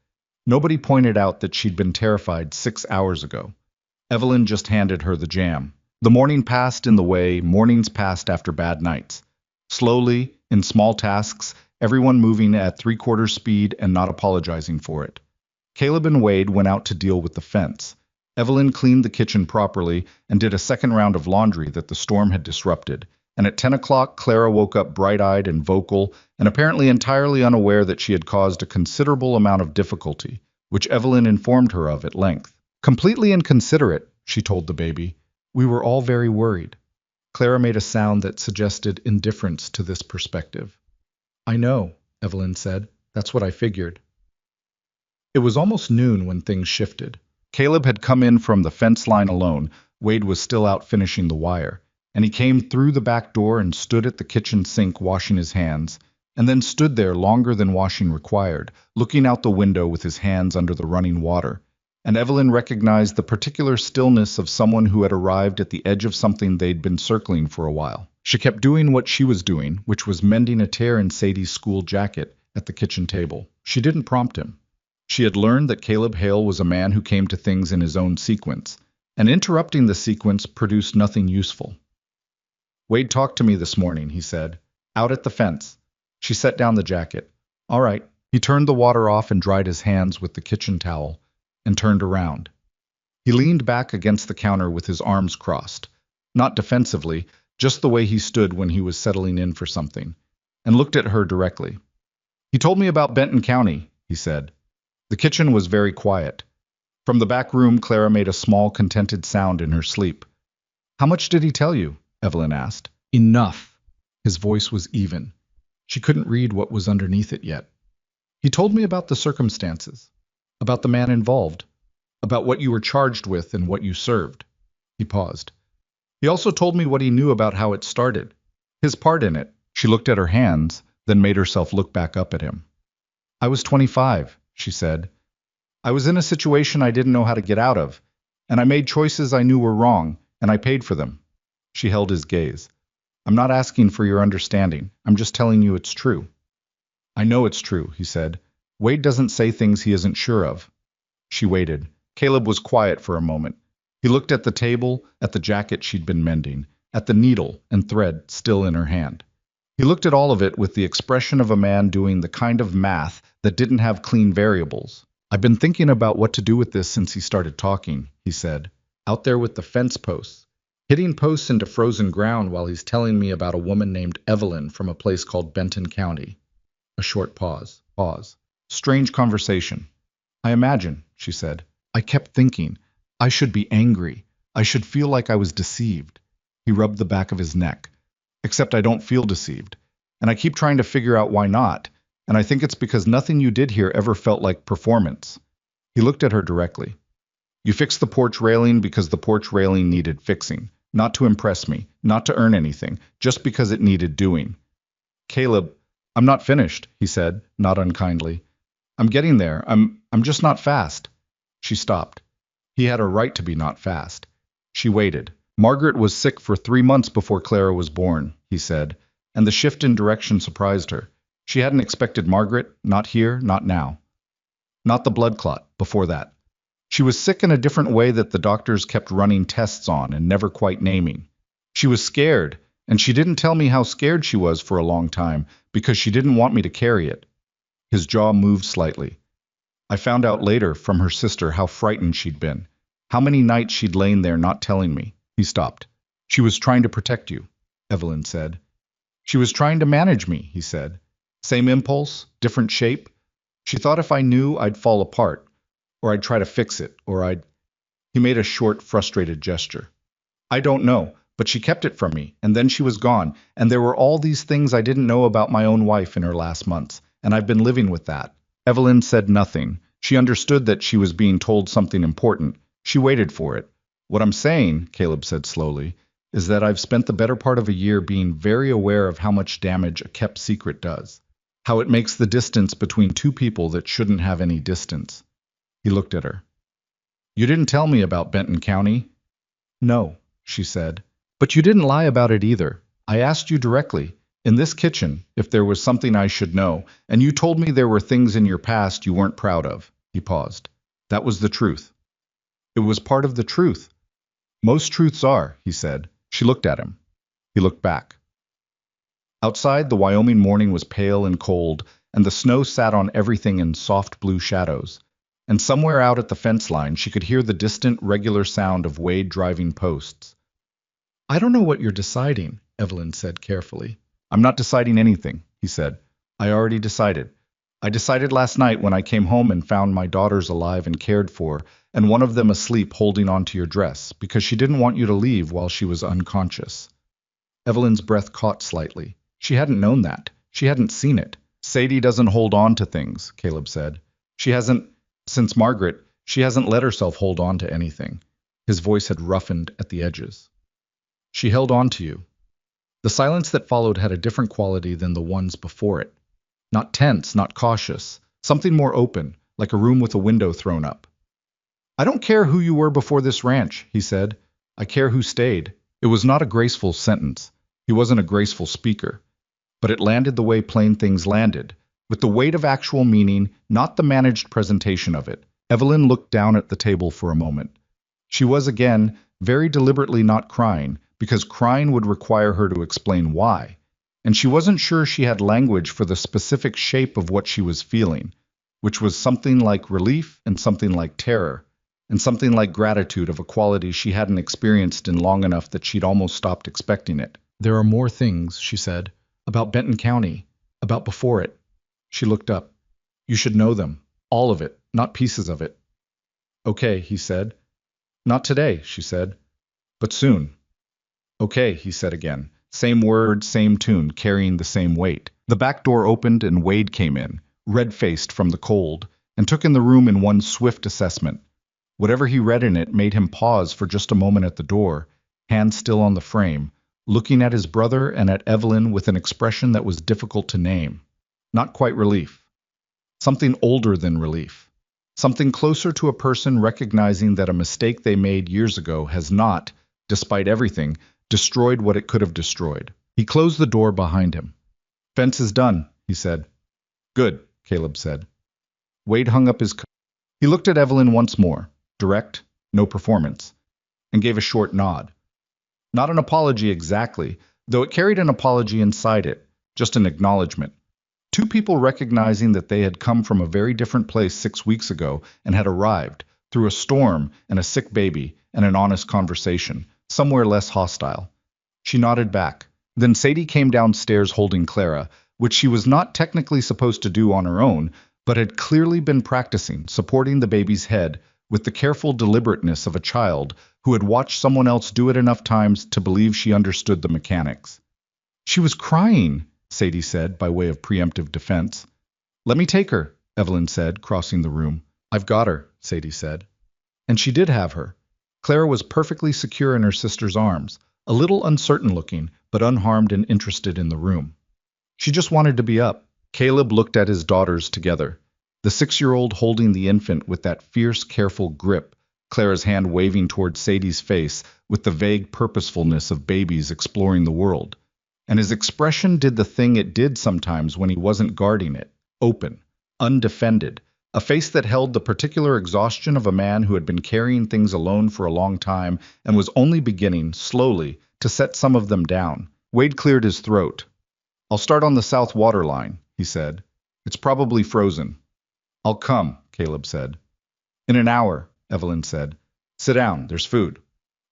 Speaker 1: Nobody pointed out that she'd been terrified 6 hours ago. Evelyn just handed her the jam. The morning passed in the way mornings passed after bad nights. Slowly, in small tasks, everyone moving at 3/4 speed and not apologizing for it. Caleb and Wade went out to deal with the fence. Evelyn cleaned the kitchen properly and did a second round of laundry that the storm had disrupted. And at 10 o'clock, Clara woke up bright-eyed and vocal, and apparently entirely unaware that she had caused a considerable amount of difficulty, which Evelyn informed her of at length. "Completely inconsiderate," she told the baby. "We were all very worried." Clara made a sound that suggested indifference to this perspective. "I know," Evelyn said. "That's what I figured." It was almost noon when things shifted. Caleb had come in from the fence line alone. Wade was still out finishing the wire, and he came through the back door and stood at the kitchen sink washing his hands, and then stood there longer than washing required, looking out the window with his hands under the running water. And Evelyn recognized the particular stillness of someone who had arrived at the edge of something they'd been circling for a while. She kept doing what she was doing, which was mending a tear in Sadie's school jacket at the kitchen table. She didn't prompt him. She had learned that Caleb Hale was a man who came to things in his own sequence, and interrupting the sequence produced nothing useful. "Wade talked to me this morning," he said. "Out at the fence." She set down the jacket. "All right." He turned the water off and dried his hands with the kitchen towel, and turned around. He leaned back against the counter with his arms crossed, not defensively, just the way he stood when he was settling in for something, and looked at her directly. "He told me about Benton County," he said. The kitchen was very quiet. From the back room, Clara made a small, contented sound in her sleep. How much did he tell you? Evelyn asked. Enough. His voice was even. She couldn't read what was underneath it yet. He told me about the circumstances, about the man involved, about what you were charged with and what you served. He paused. He also told me what he knew about how it started, his part in it. She looked at her hands, then made herself look back up at him. I was 25, she said. I was in a situation I didn't know how to get out of, and I made choices I knew were wrong, and I paid for them. She held his gaze. I'm not asking for your understanding. I'm just telling you it's true. I know it's true, he said. Wade doesn't say things he isn't sure of. She waited. Caleb was quiet for a moment. He looked at the table, at the jacket she'd been mending, at the needle and thread still in her hand. He looked at all of it with the expression of a man doing the kind of math that didn't have clean variables. I've been thinking about what to do with this since he started talking, he said. Out there with the fence posts, hitting posts into frozen ground while he's telling me about a woman named Evelyn from a place called Benton County. A short pause. Strange conversation. I imagine, she said. I kept thinking, I should be angry. I should feel like I was deceived. He rubbed the back of his neck. Except I don't feel deceived. And I keep trying to figure out why not. And I think it's because nothing you did here ever felt like performance. He looked at her directly. You fixed the porch railing because the porch railing needed fixing. Not to impress me, not to earn anything, just because it needed doing. Caleb, I'm not finished, he said, not unkindly. I'm getting there. I'm just not fast. She stopped. He had a right to be not fast. She waited. Margaret was sick for 3 months before Clara was born, he said, and the shift in direction surprised her. She hadn't expected Margaret, not here, not now. Not the blood clot, before that. She was sick in a different way that the doctors kept running tests on and never quite naming. She was scared, and she didn't tell me how scared she was for a long time because she didn't want me to carry it. His jaw moved slightly. I found out later from her sister how frightened she'd been, how many nights she'd lain there not telling me. He stopped. She was trying to protect you, Evelyn said. She was trying to manage me, he said. Same impulse, different shape. She thought if I knew, I'd fall apart, or I'd try to fix it, or I'd... He made a short, frustrated gesture. I don't know, but she kept it from me, and then she was gone, and there were all these things I didn't know about my own wife in her last months, and I've been living with that. Evelyn said nothing. She understood that she was being told something important. She waited for it. What I'm saying, Caleb said slowly, is that I've spent the better part of a year being very aware of how much damage a kept secret does. How it makes the distance between two people that shouldn't have any distance. He looked at her. You didn't tell me about Benton County. No, she said. But you didn't lie about it either. I asked you directly, in this kitchen, if there was something I should know, and you told me there were things in your past you weren't proud of. He paused. That was the truth. It was part of the truth. Most truths are, he said. She looked at him. He looked back. Outside, the Wyoming morning was pale and cold, and the snow sat on everything in soft blue shadows. And somewhere out at the fence line, she could hear the distant, regular sound of Wade driving posts. I don't know what you're deciding, Evelyn said carefully. I'm not deciding anything, he said. I already decided. I decided last night when I came home and found my daughters alive and cared for, and one of them asleep holding onto your dress, because she didn't want you to leave while she was unconscious. Evelyn's breath caught slightly. She hadn't known that. She hadn't seen it. Sadie doesn't hold on to things, Caleb said. She hasn't, since Margaret, she hasn't let herself hold on to anything. His voice had roughened at the edges. She held on to you. The silence that followed had a different quality than the ones before it. Not tense, not cautious. Something more open, like a room with a window thrown up. I don't care who you were before this ranch, he said. I care who stayed. It was not a graceful sentence. He wasn't a graceful speaker. But it landed the way plain things landed, with the weight of actual meaning, not the managed presentation of it. Evelyn looked down at the table for a moment. She was again, very deliberately not crying, because crying would require her to explain why. And she wasn't sure she had language for the specific shape of what she was feeling, which was something like relief and something like terror, and something like gratitude of a quality she hadn't experienced in long enough that she'd almost stopped expecting it. There are more things, she said, about Benton County, about before it. She looked up. You should know them. All of it, not pieces of it. Okay, he said. Not today, she said. But soon. Okay, he said again. Same word, same tune, carrying the same weight. The back door opened and Wade came in, red-faced from the cold, and took in the room in one swift assessment. Whatever he read in it made him pause for just a moment at the door, hand still on the frame, looking at his brother and at Evelyn with an expression that was difficult to name. Not quite relief. Something older than relief. Something closer to a person recognizing that a mistake they made years ago has not, despite everything, destroyed what it could have destroyed. He closed the door behind him. Fence is done, he said. Good, Caleb said. Wade hung up his coat. He looked at Evelyn once more, direct, no performance, and gave a short nod. Not an apology exactly, though it carried an apology inside it, just an acknowledgement. Two people recognizing that they had come from a very different place 6 weeks ago and had arrived, through a storm and a sick baby and an honest conversation, somewhere less hostile. She nodded back. Then Sadie came downstairs holding Clara, which she was not technically supposed to do on her own, but had clearly been practicing, supporting the baby's head with the careful deliberateness of a child who had watched someone else do it enough times to believe she understood the mechanics. She was crying, Sadie said, by way of preemptive defense. Let me take her, Evelyn said, crossing the room. I've got her, Sadie said. And she did have her. Clara was perfectly secure in her sister's arms, a little uncertain looking, but unharmed and interested in the room. She just wanted to be up. Caleb looked at his daughters together, the 6-year-old holding the infant with that fierce, careful grip, Clara's hand waving toward Sadie's face with the vague purposefulness of babies exploring the world. And his expression did the thing it did sometimes when he wasn't guarding it, open, undefended, a face that held the particular exhaustion of a man who had been carrying things alone for a long time and was only beginning, slowly, to set some of them down. Wade cleared his throat. I'll start on the south water line, he said. It's probably frozen. I'll come, Caleb said. In an hour, Evelyn said. Sit down, there's food.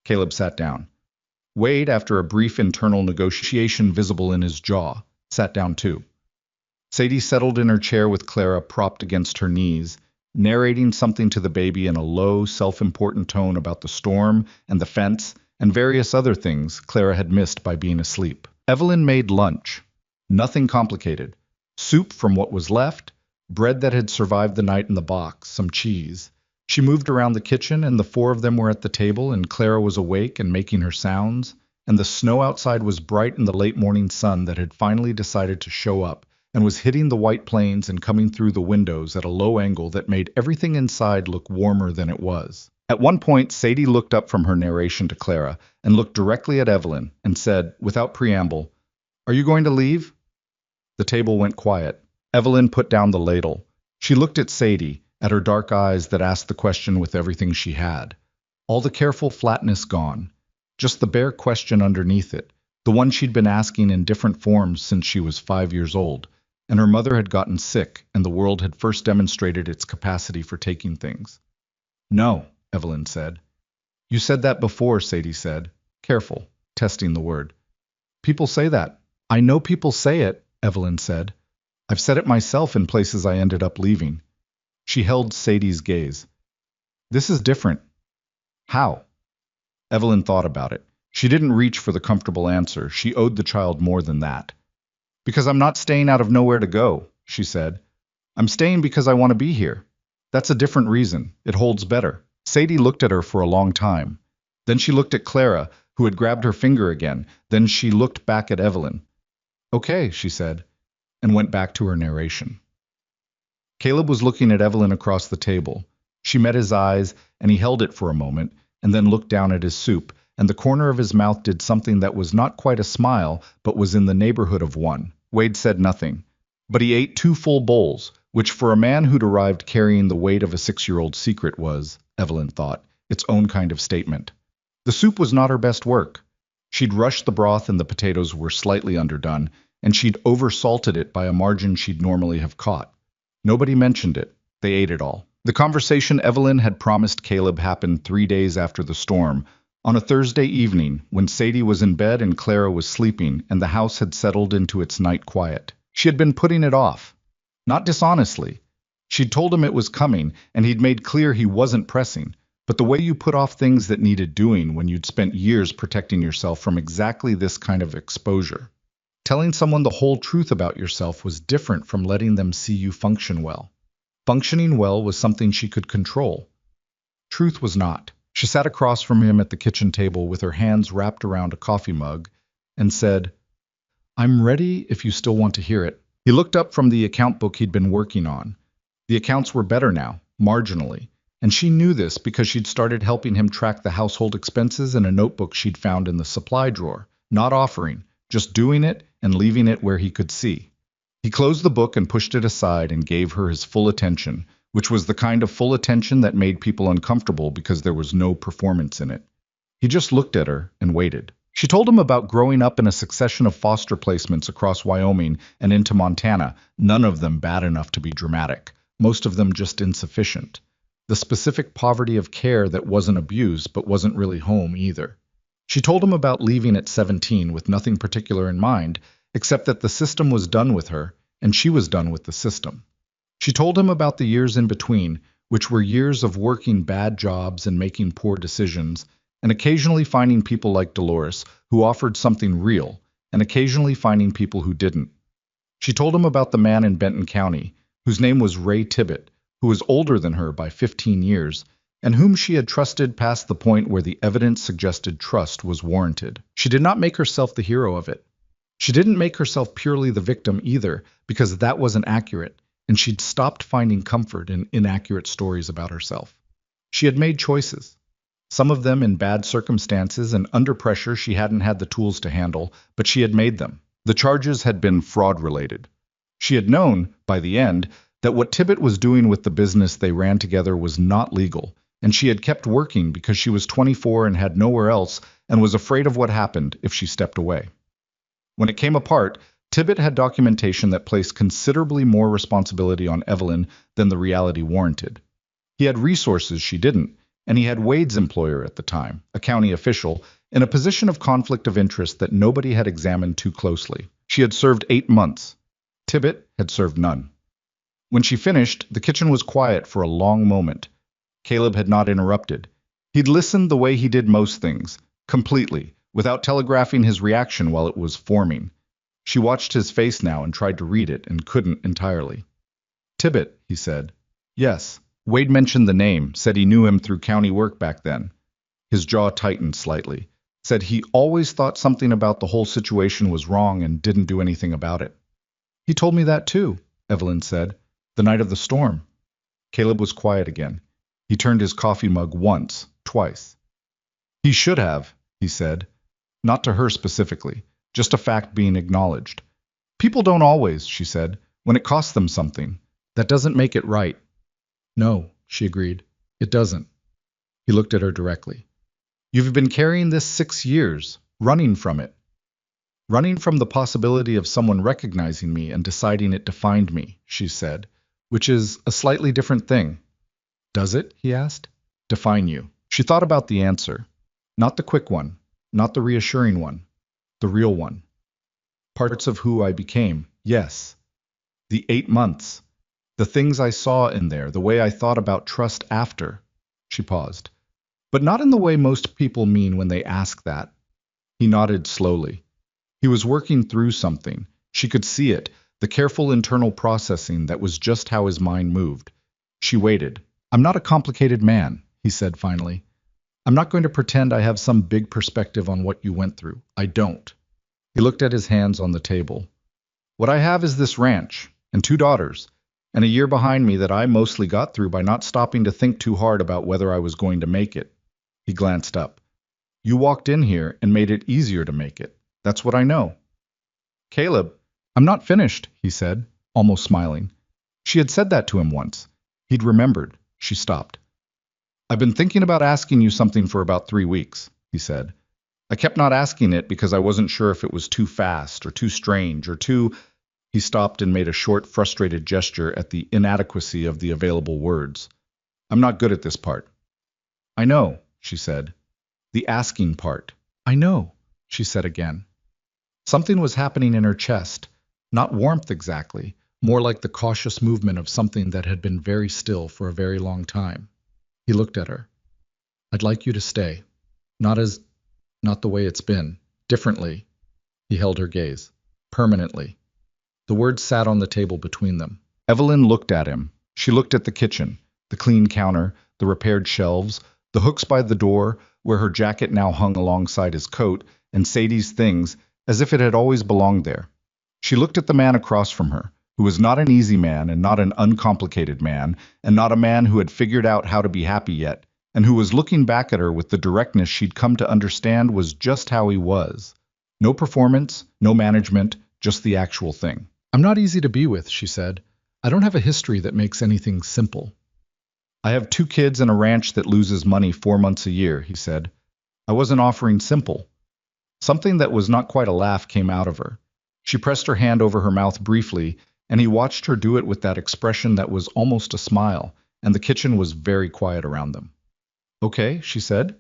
Speaker 1: Caleb sat down. Wade, after a brief internal negotiation visible in his jaw, sat down too. Sadie settled in her chair with Clara propped against her knees, narrating something to the baby in a low, self-important tone about the storm and the fence and various other things Clara had missed by being asleep. Evelyn made lunch. Nothing complicated. Soup from what was left, bread that had survived the night in the box, some cheese. She moved around the kitchen, and the 4 of them were at the table, and Clara was awake and making her sounds, and the snow outside was bright in the late morning sun that had finally decided to show up, and was hitting the white plains and coming through the windows at a low angle that made everything inside look warmer than it was. At one point, Sadie looked up from her narration to Clara, and looked directly at Evelyn, and said, without preamble, Are you going to leave? The table went quiet. Evelyn put down the ladle. She looked at Sadie, at her dark eyes that asked the question with everything she had. All the careful flatness gone. Just the bare question underneath it, the one she'd been asking in different forms since she was 5 years old, and her mother had gotten sick, and the world had first demonstrated its capacity for taking things. No, Evelyn said. You said that before, Sadie said, careful, testing the word. People say that. I know people say it, Evelyn said. I've said it myself in places I ended up leaving. She held Sadie's gaze. This is different. How? Evelyn thought about it. She didn't reach for the comfortable answer. She owed the child more than that. Because I'm not staying out of nowhere to go, she said. I'm staying because I want to be here. That's a different reason. It holds better. Sadie looked at her for a long time. Then she looked at Clara, who had grabbed her finger again. Then she looked back at Evelyn. Okay, she said, and went back to her narration. Caleb was looking at Evelyn across the table. She met his eyes, and he held it for a moment, and then looked down at his soup, and the corner of his mouth did something that was not quite a smile, but was in the neighborhood of one. Wade said nothing. But he ate 2 full bowls, which for a man who'd arrived carrying the weight of a 6-year-old secret was, Evelyn thought, its own kind of statement. The soup was not her best work. She'd rushed the broth and the potatoes were slightly underdone, and she'd oversalted it by a margin she'd normally have caught. Nobody mentioned it. They ate it all. The conversation Evelyn had promised Caleb happened 3 days after the storm, on a Thursday evening when Sadie was in bed and Clara was sleeping and the house had settled into its night quiet. She had been putting it off. Not dishonestly. She'd told him it was coming, and he'd made clear he wasn't pressing, but the way you put off things that needed doing when you'd spent years protecting yourself from exactly this kind of exposure. Telling someone the whole truth about yourself was different from letting them see you function well. Functioning well was something she could control. Truth was not. She sat across from him at the kitchen table with her hands wrapped around a coffee mug and said, "I'm ready if you still want to hear it." He looked up from the account book he'd been working on. The accounts were better now, marginally, and she knew this because she'd started helping him track the household expenses in a notebook she'd found in the supply drawer, not offering, just doing it and leaving it where he could see. He closed the book and pushed it aside and gave her his full attention, which was the kind of full attention that made people uncomfortable because there was no performance in it. He just looked at her and waited. She told him about growing up in a succession of foster placements across Wyoming and into Montana, none of them bad enough to be dramatic, most of them just insufficient. The specific poverty of care that wasn't abuse but wasn't really home either. She told him about leaving at 17 with nothing particular in mind, except that the system was done with her, and she was done with the system. She told him about the years in between, which were years of working bad jobs and making poor decisions, and occasionally finding people like Dolores who offered something real, and occasionally finding people who didn't. She told him about the man in Benton County, whose name was Ray Tibbett, who was older than her by 15 years, and whom she had trusted past the point where the evidence suggested trust was warranted. She did not make herself the hero of it. She didn't make herself purely the victim either, because that wasn't accurate, and she'd stopped finding comfort in inaccurate stories about herself. She had made choices. Some of them in bad circumstances and under pressure she hadn't had the tools to handle, but she had made them. The charges had been fraud-related. She had known, by the end, that what Tibbett was doing with the business they ran together was not legal, and she had kept working because she was 24 and had nowhere else and was afraid of what happened if she stepped away. When it came apart, Tibbett had documentation that placed considerably more responsibility on Evelyn than the reality warranted. He had resources she didn't, and he had Wade's employer at the time, a county official, in a position of conflict of interest that nobody had examined too closely. She had served 8 months. Tibbett had served none. When she finished, the kitchen was quiet for a long moment. Caleb had not interrupted. He'd listened the way he did most things, completely, without telegraphing his reaction while it was forming. She watched his face now and tried to read it and couldn't entirely. "Tibbett," he said. "Yes." Wade mentioned the name, said he knew him through county work back then. His jaw tightened slightly. Said he always thought something about the whole situation was wrong and didn't do anything about it. "He told me that too," Evelyn said. "The night of the storm." Caleb was quiet again. He turned his coffee mug once, twice. "He should have," he said. Not to her specifically, just a fact being acknowledged. "People don't always," she said, "when it costs them something. That doesn't make it right." "No," she agreed. "It doesn't." He looked at her directly. "You've been carrying this 6 years, running from it. Running from the possibility of someone recognizing me and deciding it defined me," she said, "which is a slightly different thing." "Does it?" he asked. "Define you." She thought about the answer. Not the quick one, not the reassuring one, the real one. "Parts of who I became, yes. The 8 months. The things I saw in there, the way I thought about trust after." She paused. "But not in the way most people mean when they ask that." He nodded slowly. He was working through something. She could see it, the careful internal processing that was just how his mind moved. She waited. "I'm not a complicated man," he said finally. "I'm not going to pretend I have some big perspective on what you went through. I don't." He looked at his hands on the table. "What I have is this ranch, and 2 daughters, and a year behind me that I mostly got through by not stopping to think too hard about whether I was going to make it." He glanced up. "You walked in here and made it easier to make it. That's what I know." "Caleb, I'm not finished," he said, almost smiling. She had said that to him once. He'd remembered. She stopped. "I've been thinking about asking you something for about 3 weeks," he said. "I kept not asking it because I wasn't sure if it was too fast or too strange or too—" He stopped and made a short, frustrated gesture at the inadequacy of the available words. "I'm not good at this part." "I know," she said. "The asking part." "I know," she said again. Something was happening in her chest, not warmth exactly, more like the cautious movement of something that had been very still for a very long time. He looked at her. I'd like you to stay. Not as, not the way it's been. Differently. He held her gaze. Permanently. The words sat on the table between them. Evelyn looked at him. She looked at the kitchen, the clean counter, the repaired shelves, the hooks by the door, where her jacket now hung alongside his coat, and Sadie's things, as if it had always belonged there. She looked at the man across from her, who was not an easy man and not an uncomplicated man, and not a man who had figured out how to be happy yet, and who was looking back at her with the directness she'd come to understand was just how he was. No performance, no management, just the actual thing. I'm not easy to be with, she said. I don't have a history that makes anything simple. I have 2 kids and a ranch that loses money 4 months a year, he said. I wasn't offering simple. Something that was not quite a laugh came out of her. She pressed her hand over her mouth briefly, and he watched her do it with that expression that was almost a smile, and the kitchen was very quiet around them. Okay, she said.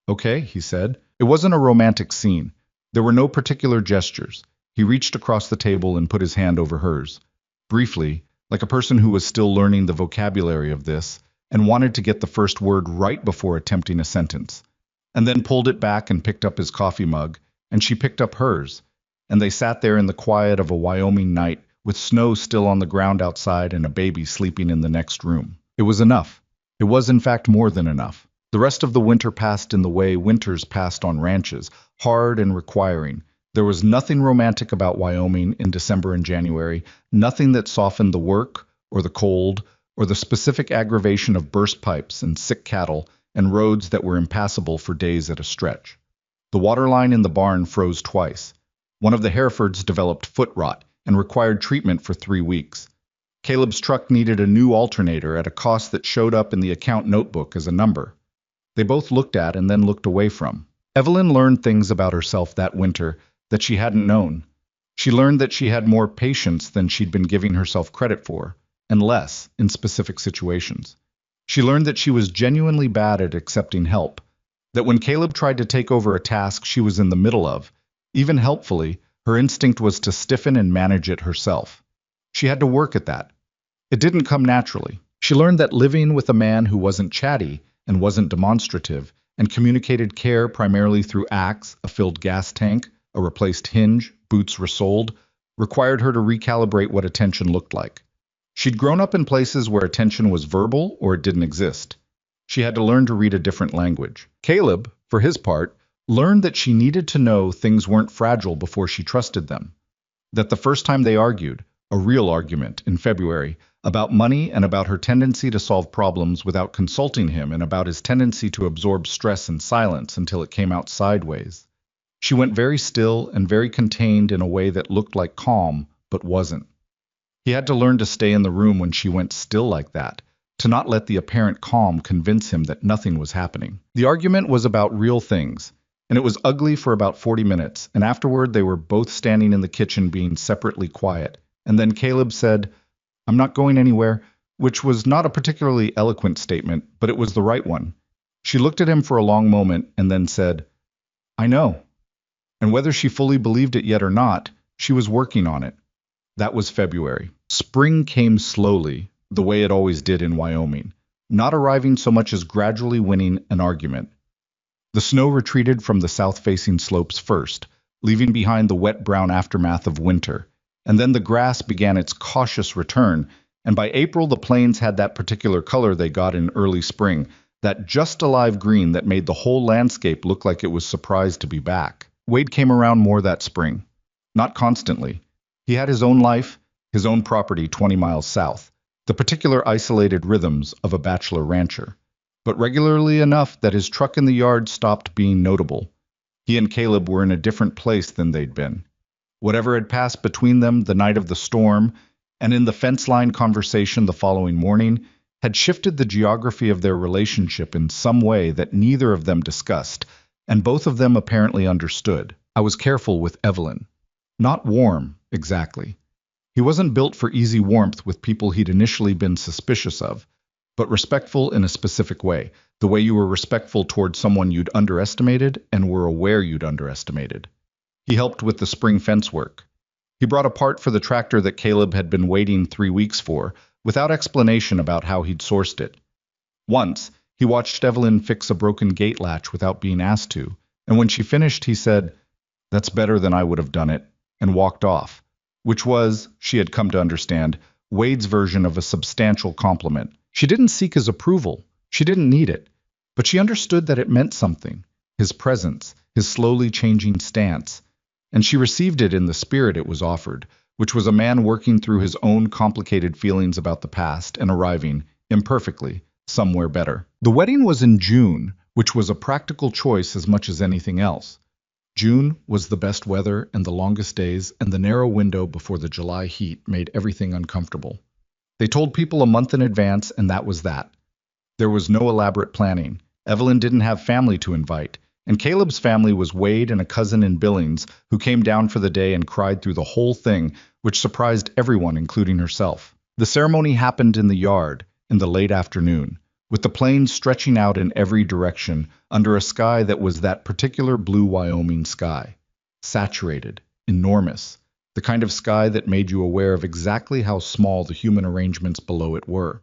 Speaker 1: Okay, he said. It wasn't a romantic scene. There were no particular gestures. He reached across the table and put his hand over hers. Briefly, like a person who was still learning the vocabulary of this, and wanted to get the first word right before attempting a sentence, and then pulled it back and picked up his coffee mug, and she picked up hers, and they sat there in the quiet of a Wyoming night with snow still on the ground outside and a baby sleeping in the next room. It was enough. It was in fact more than enough. The rest of the winter passed in the way winters passed on ranches, hard and requiring. There was nothing romantic about Wyoming in December and January, nothing that softened the work, or the cold, or the specific aggravation of burst pipes and sick cattle and roads that were impassable for days at a stretch. The water line in the barn froze twice. One of the Herefords developed foot rot and required treatment for 3 weeks. Caleb's truck needed a new alternator at a cost that showed up in the account notebook as a number. They both looked at and then looked away from. Evelyn learned things about herself that winter that she hadn't known. She learned that she had more patience than she'd been giving herself credit for, and less in specific situations. She learned that she was genuinely bad at accepting help, that when Caleb tried to take over a task she was in the middle of, even helpfully, her instinct was to stiffen and manage it herself. She had to work at that. It didn't come naturally. She learned that living with a man who wasn't chatty and wasn't demonstrative, and communicated care primarily through acts, a filled gas tank, a replaced hinge, boots resoled, required her to recalibrate what attention looked like. She'd grown up in places where attention was verbal or it didn't exist. She had to learn to read a different language. Caleb, for his part, learned that she needed to know things weren't fragile before she trusted them. That the first time they argued, a real argument in February, about money and about her tendency to solve problems without consulting him and about his tendency to absorb stress in silence until it came out sideways. She went very still and very contained in a way that looked like calm, but wasn't. He had to learn to stay in the room when she went still like that, to not let the apparent calm convince him that nothing was happening. The argument was about real things, and it was ugly for about 40 minutes, and afterward they were both standing in the kitchen being separately quiet, and then Caleb said, "I'm not going anywhere," which was not a particularly eloquent statement, but it was the right one. She looked at him for a long moment and then said, "I know." And whether she fully believed it yet or not, she was working on it. That was February. Spring came slowly, the way it always did in Wyoming, not arriving so much as gradually winning an argument. The snow retreated from the south-facing slopes first, leaving behind the wet brown aftermath of winter, and then the grass began its cautious return, and by April the plains had that particular color they got in early spring, that just-alive green that made the whole landscape look like it was surprised to be back. Wade came around more that spring. Not constantly. He had his own life, his own property 20 miles south, the particular isolated rhythms of a bachelor rancher, but regularly enough that his truck in the yard stopped being notable. He and Caleb were in a different place than they'd been. Whatever had passed between them the night of the storm, and in the fence line conversation the following morning, had shifted the geography of their relationship in some way that neither of them discussed, and both of them apparently understood. I was careful with Evelyn. Not warm, exactly. He wasn't built for easy warmth with people he'd initially been suspicious of, but respectful in a specific way, the way you were respectful toward someone you'd underestimated and were aware you'd underestimated. He helped with the spring fence work. He brought a part for the tractor that Caleb had been waiting 3 weeks for, without explanation about how he'd sourced it. Once, He watched Evelyn fix a broken gate latch without being asked to, and when she finished, he said, "That's better than I would have done it," and walked off, which was, she had come to understand, Wade's version of a substantial compliment. She didn't seek his approval. She didn't need it. But she understood that it meant something, his presence, his slowly changing stance, and she received it in the spirit it was offered, which was a man working through his own complicated feelings about the past and arriving, imperfectly, somewhere better. The wedding was in June, which was a practical choice as much as anything else. June was the best weather and the longest days, and the narrow window before the July heat made everything uncomfortable. They told people a month in advance, and that was that. There was no elaborate planning. Evelyn didn't have family to invite, and Caleb's family was Wade and a cousin in Billings who came down for the day and cried through the whole thing, which surprised everyone, including herself. The ceremony happened in the yard, in the late afternoon, with the plains stretching out in every direction under a sky that was that particular blue Wyoming sky. Saturated, enormous, the kind of sky that made you aware of exactly how small the human arrangements below it were.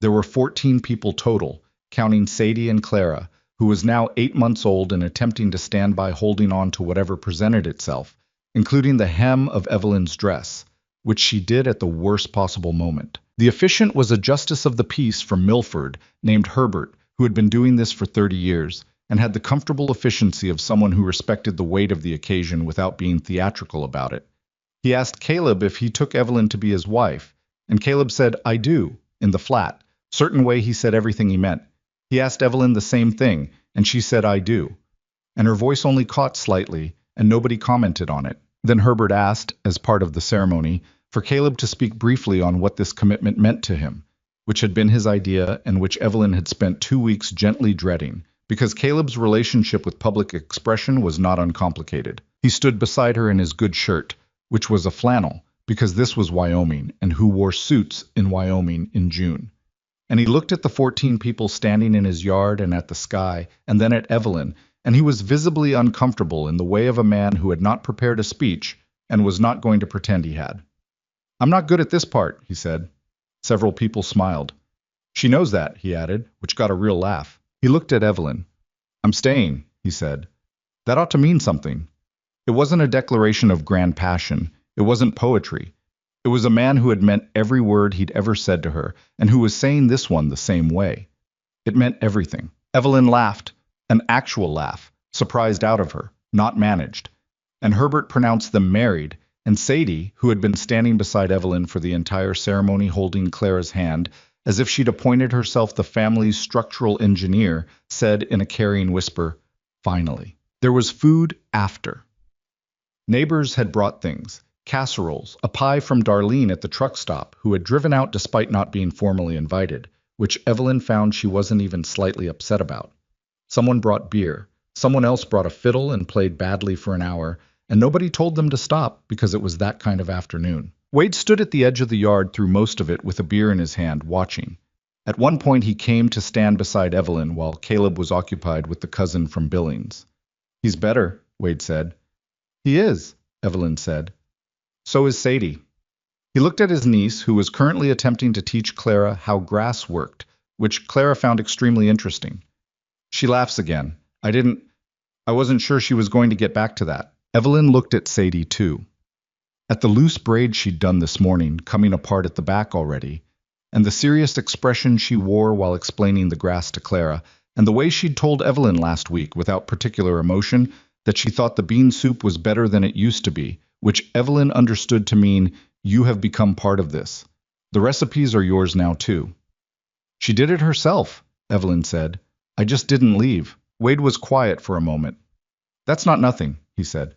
Speaker 1: There were 14 people total, counting Sadie and Clara, who was now 8 months old and attempting to stand by holding on to whatever presented itself, including the hem of Evelyn's dress, which she did at the worst possible moment. The officiant was a justice of the peace from Milford named Herbert, who had been doing this for 30 years, and had the comfortable efficiency of someone who respected the weight of the occasion without being theatrical about it. He asked Caleb if he took Evelyn to be his wife, and Caleb said, "I do," in the flat, certain way he said everything he meant. He asked Evelyn the same thing, and she said, "I do." And her voice only caught slightly, and nobody commented on it. Then Herbert asked, as part of the ceremony, for Caleb to speak briefly on what this commitment meant to him, which had been his idea and which Evelyn had spent 2 weeks gently dreading, because Caleb's relationship with public expression was not uncomplicated. He stood beside her in his good shirt, which was a flannel, because this was Wyoming, and who wore suits in Wyoming in June. And he looked at the 14 people standing in his yard and at the sky, and then at Evelyn, and he was visibly uncomfortable in the way of a man who had not prepared a speech and was not going to pretend he had. "I'm not good at this part," he said. Several people smiled. "She knows that," he added, which got a real laugh. He looked at Evelyn. "I'm staying," he said. That ought to mean something. It wasn't a declaration of grand passion. It wasn't poetry. It was a man who had meant every word he'd ever said to her, and who was saying this one the same way. It meant everything. Evelyn laughed, an actual laugh, surprised out of her, not managed. And Herbert pronounced them married, and Sadie, who had been standing beside Evelyn for the entire ceremony holding Clara's hand, as if she'd appointed herself the family's structural engineer, said in a carrying whisper, "Finally." There was food after. Neighbors had brought things. Casseroles, a pie from Darlene at the truck stop, who had driven out despite not being formally invited, which Evelyn found she wasn't even slightly upset about. Someone brought beer. Someone else brought a fiddle and played badly for an hour, and nobody told them to stop because it was that kind of afternoon. Wade stood at the edge of the yard through most of it with a beer in his hand, watching. At one point he came to stand beside Evelyn while Caleb was occupied with the cousin from Billings. "He's better," Wade said. "He is," Evelyn said. "So is Sadie." He looked at his niece, who was currently attempting to teach Clara how grass worked, which Clara found extremely interesting. She laughs again. I wasn't sure she was going to get back to that." Evelyn looked at Sadie, too. At the loose braid she'd done this morning, coming apart at the back already, and the serious expression she wore while explaining the grass to Clara, and the way she'd told Evelyn last week, without particular emotion, that she thought the bean soup was better than it used to be, which Evelyn understood to mean, "You have become part of this. The recipes are yours now, too." "She did it herself," Evelyn said. "I just didn't leave." Wade was quiet for a moment. "That's not nothing," he said.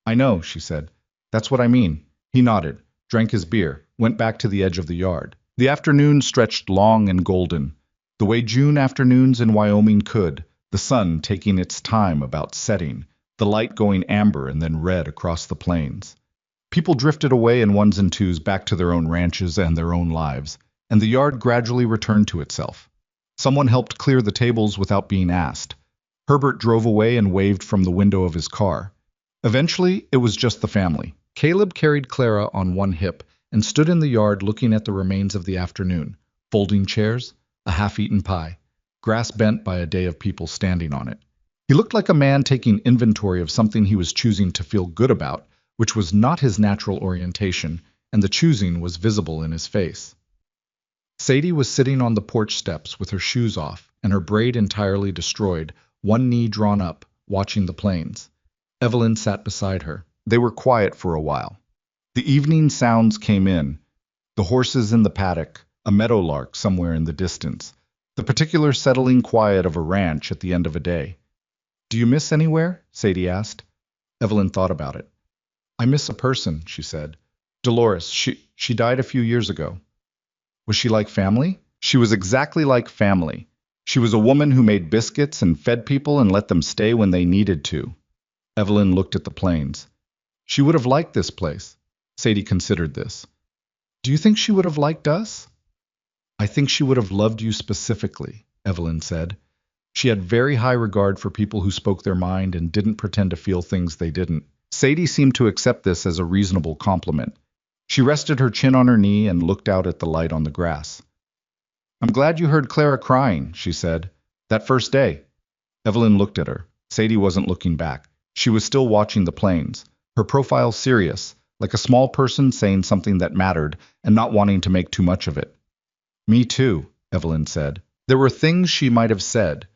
Speaker 1: "I know," she said. "That's what I mean." He nodded, drank his beer, went back to the edge of the yard. The afternoon stretched long and golden, the way June afternoons in Wyoming could, the sun taking its time about setting, the light going amber and then red across the plains. People drifted away in ones and twos back to their own ranches and their own lives, and the yard gradually returned to itself. Someone helped clear the tables without being asked. Herbert drove away and waved from the window of his car. Eventually, it was just the family. Caleb carried Clara on one hip and stood in the yard looking at the remains of the afternoon, folding chairs, a half-eaten pie. grass bent by a day of people standing on it. He looked like a man taking inventory of something he was choosing to feel good about, which was not his natural orientation, and the choosing was visible in his face. Sadie was sitting on the porch steps with her shoes off and her braid entirely destroyed, one knee drawn up, watching the plains. Evelyn sat beside her. They were quiet for a while. The evening sounds came in, the horses in the paddock, a meadowlark somewhere in the distance, the particular settling quiet of a ranch at the end of a day. "Do you miss anywhere?" Sadie asked. Evelyn thought about it. "I miss a person," she said. "Dolores, she died a few years ago." "Was she like family?" "She was exactly like family. She was a woman who made biscuits and fed people and let them stay when they needed to." Evelyn looked at the plains. She would have liked this place. Sadie considered this. "Do you think she would have liked us?" "I think she would have loved you specifically," Evelyn said. She had very high regard for people who spoke their mind and didn't pretend to feel things they didn't. Sadie seemed to accept this as a reasonable compliment. She rested her chin on her knee and looked out at the light on the grass. "I'm glad you heard Clara crying," she said. "That first day." Evelyn looked at her. Sadie wasn't looking back. She was still watching the plains, her profile serious, like a small person saying something that mattered and not wanting to make too much of it. "Me too," Evelyn said. There were things she might have said,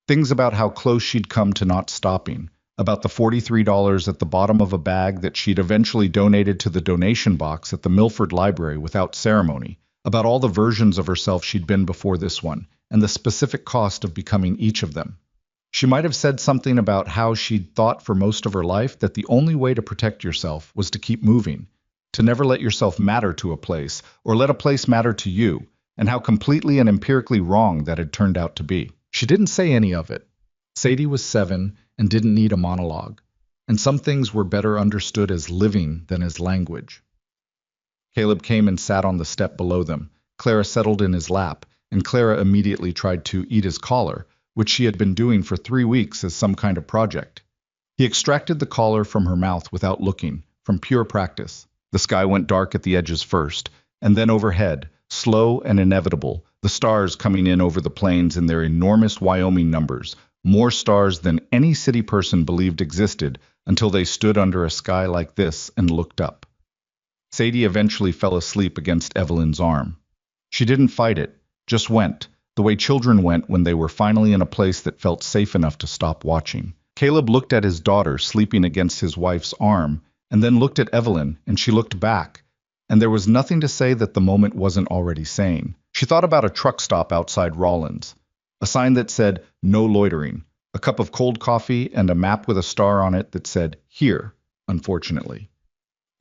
Speaker 1: things about how close she'd come to not stopping, about the $43 at the bottom of a bag that she'd eventually donated to the donation box at the Milford Library without ceremony, about all the versions of herself she'd been before this one, and the specific cost of becoming each of them. She might have said something about how she'd thought for most of her life that the only way to protect yourself was to keep moving, to never let yourself matter to a place, or let a place matter to you, and how completely and empirically wrong that had turned out to be. She didn't say any of it. Sadie was 7 and didn't need a monologue, and some things were better understood as living than as language. Caleb came and sat on the step below them. Clara settled in his lap, and Clara immediately tried to eat his collar, which she had been doing for 3 weeks as some kind of project. He extracted the collar from her mouth without looking, from pure practice. The sky went dark at the edges first, and then overhead, slow and inevitable, the stars coming in over the plains in their enormous Wyoming numbers, more stars than any city person believed existed until they stood under a sky like this and looked up. Sadie eventually fell asleep against Evelyn's arm. She didn't fight it, just went, the way children went when they were finally in a place that felt safe enough to stop watching. Caleb looked at his daughter sleeping against his wife's arm, and then looked at Evelyn, and she looked back, and there was nothing to say that the moment wasn't already saying. She thought about a truck stop outside Rawlins, a sign that said, "No loitering," a cup of cold coffee, and a map with a star on it that said, "Here," unfortunately.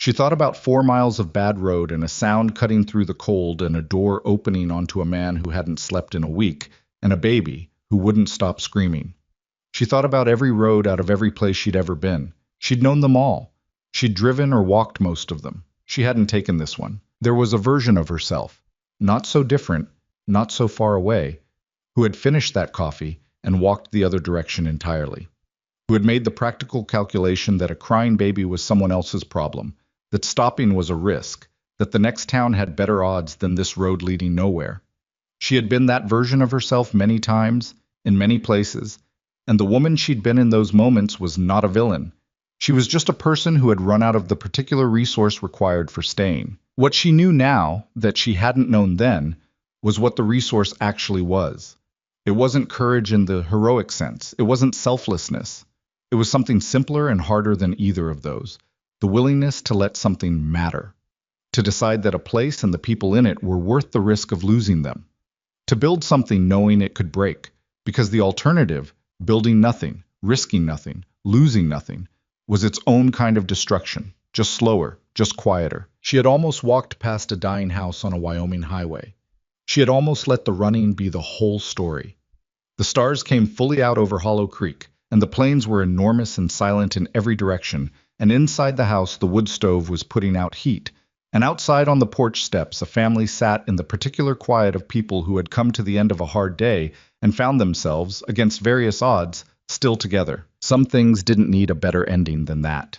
Speaker 1: She thought about 4 miles of bad road and a sound cutting through the cold and a door opening onto a man who hadn't slept in a week, and a baby who wouldn't stop screaming. She thought about every road out of every place she'd ever been. She'd known them all. She'd driven or walked most of them. She hadn't taken this one. There was a version of herself, not so different, not so far away, who had finished that coffee and walked the other direction entirely, who had made the practical calculation that a crying baby was someone else's problem, that stopping was a risk, that the next town had better odds than this road leading nowhere. She had been that version of herself many times, in many places, and the woman she'd been in those moments was not a villain. She was just a person who had run out of the particular resource required for staying. What she knew now, that she hadn't known then, was what the resource actually was. It wasn't courage in the heroic sense. It wasn't selflessness. It was something simpler and harder than either of those. The willingness to let something matter. To decide that a place and the people in it were worth the risk of losing them. To build something knowing it could break. Because the alternative, building nothing, risking nothing, losing nothing, was its own kind of destruction, just slower, just quieter. She had almost walked past a dying house on a Wyoming highway. She had almost let the running be the whole story. The stars came fully out over Hollow Creek, and the plains were enormous and silent in every direction, and inside the house the wood stove was putting out heat, and outside on the porch steps a family sat in the particular quiet of people who had come to the end of a hard day and found themselves, against various odds, still together. Some things didn't need a better ending than that.